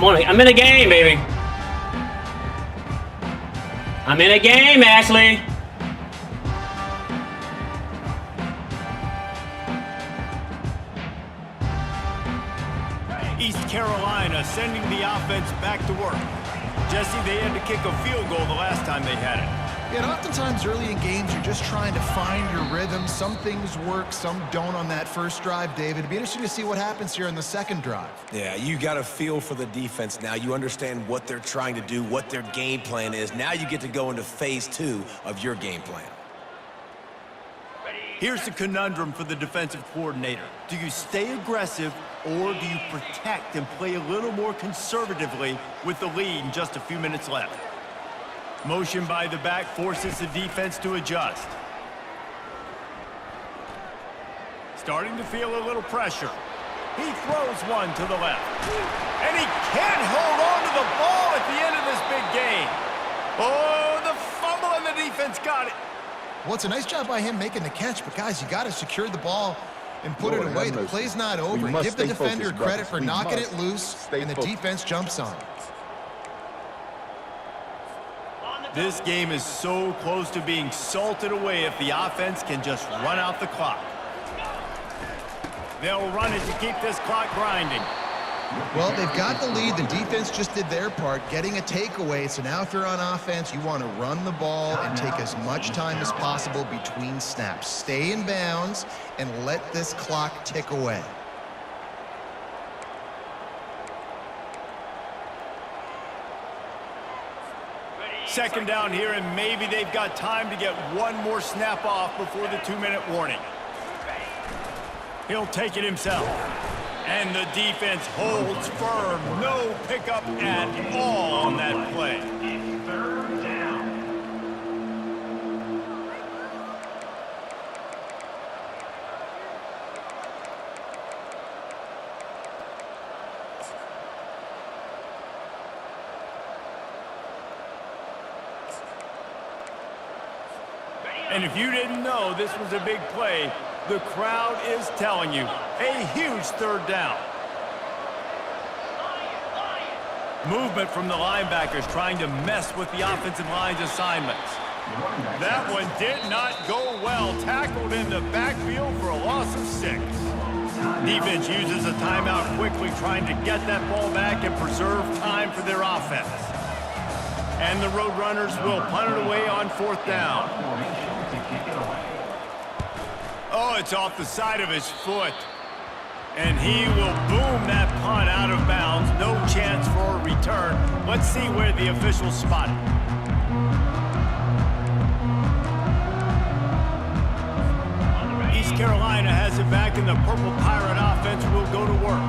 S6: I'm in a game, baby. I'm in a game, Ashley.
S1: East Carolina sending the offense back to work. Jesse, they had to kick a field goal the last time they had it.
S3: Yeah, and oftentimes early in games, you're just trying to find your rhythm. Some things work, some don't on that first drive, David. It'd be interesting to see what happens here in the second drive.
S2: Yeah, you got a feel for the defense now. You understand what they're trying to do, what their game plan is. Now you get to go into phase 2 of your game plan.
S1: Here's the conundrum for the defensive coordinator. Do you stay aggressive or do you protect and play a little more conservatively with the lead and just a few minutes left? Motion by the back forces the defense to adjust. Starting to feel a little pressure. He throws one to the left. And he can't hold on to the ball at the end of this big game. Oh, the fumble and the defense got it.
S3: Well, it's a nice job by him making the catch, but guys, you got to secure the ball and put it away. The play's not over. Give the defender credit for knocking it loose, and the defense jumps on it.
S1: This game is so close to being salted away if the offense can just run out the clock. They'll run it to keep this clock grinding.
S3: Well, they've got the lead. The defense just did their part, getting a takeaway. So now if you're on offense, you want to run the ball and take as much time as possible between snaps. Stay in bounds and let this clock tick away.
S1: Second down here, and maybe they've got time to get one more snap off before the 2-minute warning. He'll take it himself. And the defense holds firm. No pickup at all on that play.
S4: It's 3rd down.
S1: And if you didn't know this was a big play, the crowd is telling you, a huge 3rd down. Movement from the linebackers trying to mess with the offensive line's assignments. That one did not go well. Tackled in the backfield for a loss of 6. Defense uses a timeout quickly, trying to get that ball back and preserve time for their offense. And the Roadrunners will punt it away on 4th down. Oh, it's off the side of his foot. And he will boom that punt out of bounds. No chance for a return. Let's see where the officials spot it. East Carolina has it back, and the Purple Pirate offense will go to work.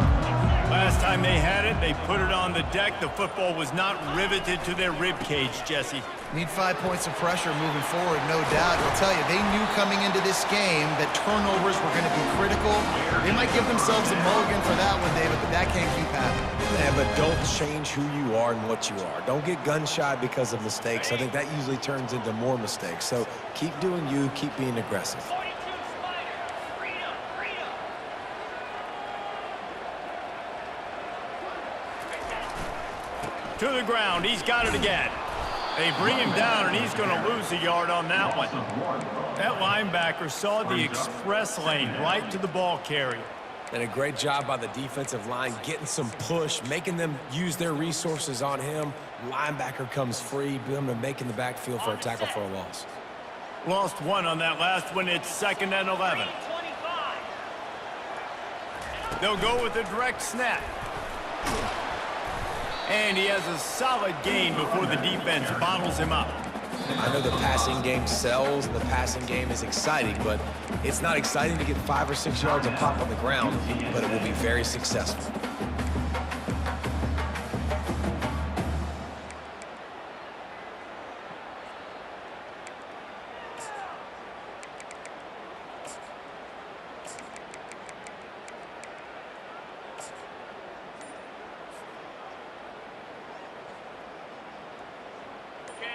S1: Last time they had it, they put it on the deck. The football was not riveted to their rib cage, Jesse.
S3: Need 5 points of pressure moving forward, no doubt. I'll tell you, they knew coming into this game that turnovers were going to be critical. They might give themselves a mulligan for that one, David, but that can't keep happening.
S2: Yeah, but don't change who you are and what you are. Don't get gun-shy because of mistakes. I think that usually turns into more mistakes. So keep doing you, keep being aggressive.
S1: To the ground, he's got it again. They bring him down, and he's going to lose a yard on that one. That linebacker saw the express lane right to the ball carrier.
S2: And a great job by the defensive line, getting some push, making them use their resources on him. Linebacker comes free, making the backfield for a tackle for a loss.
S1: Lost one on that last one. It's 2nd and 11. They'll go with a direct snap. And he has a solid gain before the defense bottles him up.
S2: I know the passing game sells and the passing game is exciting, but it's not exciting to get 5 or 6 yards a pop on the ground, but it will be very successful.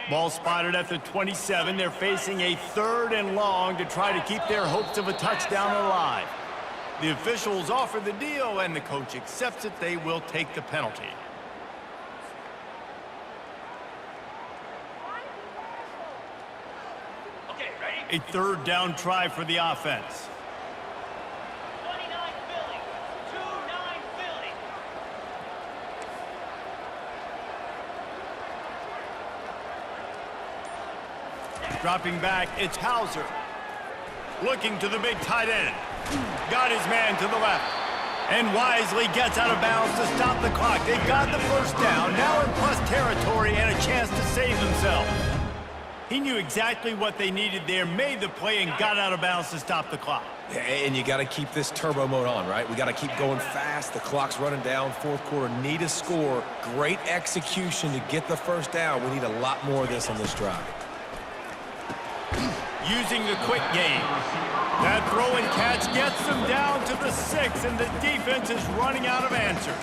S1: Ball spotted at the 27. They're facing a 3rd and long to try to keep their hopes of a touchdown alive. The officials offer the deal, and the coach accepts it. They will take the penalty.
S4: Okay, ready?
S1: A 3rd down try for the offense.
S4: 29 Philly. 2-9 Philly.
S1: Dropping back, it's Hauser. Looking to the big tight end. Got his man to the left. And wisely gets out of bounds to stop the clock. They've got the first down, now in plus territory and a chance to save themselves. He knew exactly what they needed there, made the play, and got out of bounds to stop the clock.
S2: And you got to keep this turbo mode on, right? We got to keep going fast. The clock's running down. 4th quarter, need a score. Great execution to get the first down. We need a lot more of this on this drive.
S1: Using the quick game. That throw and catch gets them down to the 6, and the defense is running out of answers.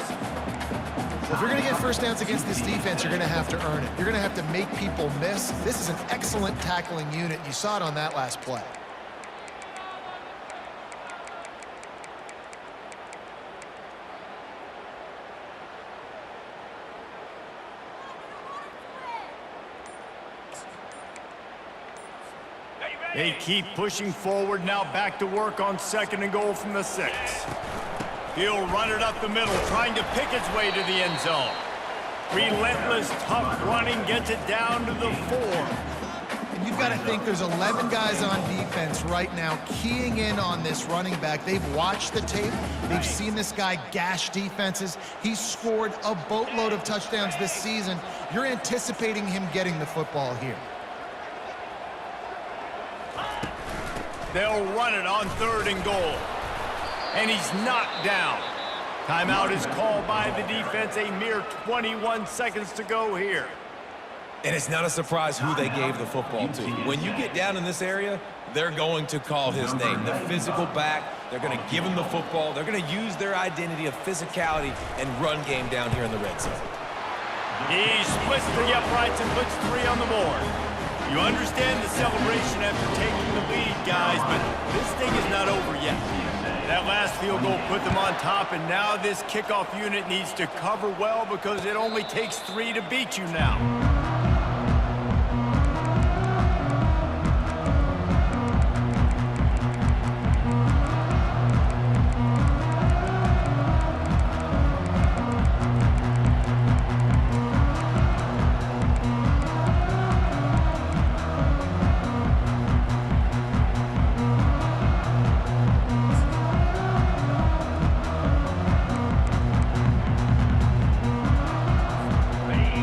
S3: Well, if you're going to get first downs against this defense, you're going to have to earn it. You're going to have to make people miss. This is an excellent tackling unit. You saw it on that last play.
S1: They keep pushing forward, now back to work on 2nd and goal from the 6. He'll run it up the middle, trying to pick its way to the end zone. Relentless, tough running gets it down to the 4.
S3: And you've got to think there's 11 guys on defense right now keying in on this running back. They've watched the tape. They've seen this guy gash defenses. He's scored a boatload of touchdowns this season. You're anticipating him getting the football here.
S1: They'll run it on 3rd and goal. And he's knocked down. Timeout is called by the defense. A mere 21 seconds to go here.
S2: And it's not a surprise who they gave the football to. When you get down in this area, they're going to call his name. The physical back, they're going to give him the football. They're going to use their identity of physicality and run game down here in the red zone.
S1: He splits the uprights and puts 3 on the board. You understand the celebration after taking the lead, guys, but this thing is not over yet. That last field goal put them on top, and now this kickoff unit needs to cover well because it only takes 3 to beat you now.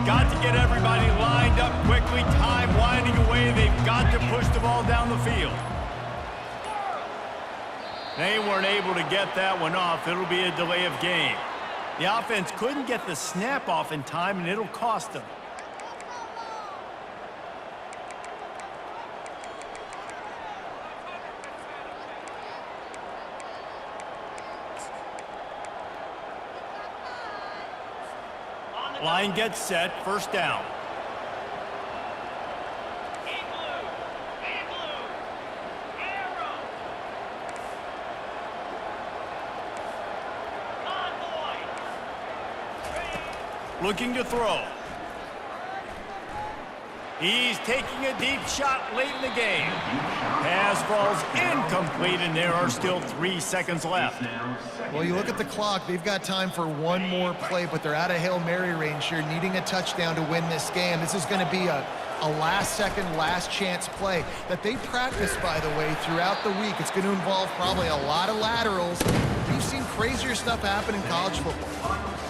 S1: Got to get everybody lined up quickly. Time winding away. They've got to push the ball down the field. They weren't able to get that one off. It'll be a delay of game. The offense couldn't get the snap off in time, and it'll cost them. Line gets set, first down. Looking to throw. He's taking a deep shot late in the game. Pass falls incomplete, and there are still 3 seconds left.
S3: Well, you look at the clock. They've got time for one more play, but they're out of Hail Mary range here, needing a touchdown to win this game. This is going to be a last-second, last-chance play that they practice, by the way, throughout the week. It's going to involve probably a lot of laterals. We've seen crazier stuff happen in college football.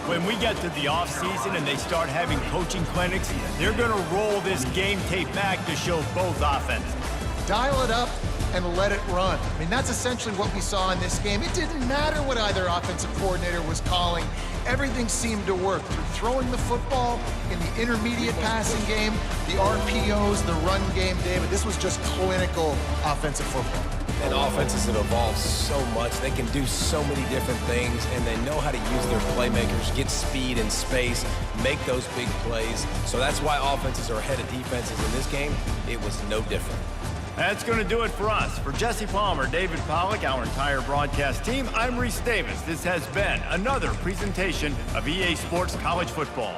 S1: When we get to the offseason and they start having coaching clinics, they're going to roll this game tape back to show both offenses.
S3: Dial it up and let it run. I mean, that's essentially what we saw in this game. It didn't matter what either offensive coordinator was calling. Everything seemed to work. Through throwing the football, in the intermediate passing game, the RPOs, the run game, David, this was just clinical offensive football.
S2: And offenses have evolved so much. They can do so many different things, and they know how to use their playmakers, get speed and space, make those big plays. So that's why offenses are ahead of defenses in this game. It was no different.
S1: That's going to do it for us. For Jesse Palmer, David Pollack, our entire broadcast team, I'm Reese Davis. This has been another presentation of EA Sports College Football.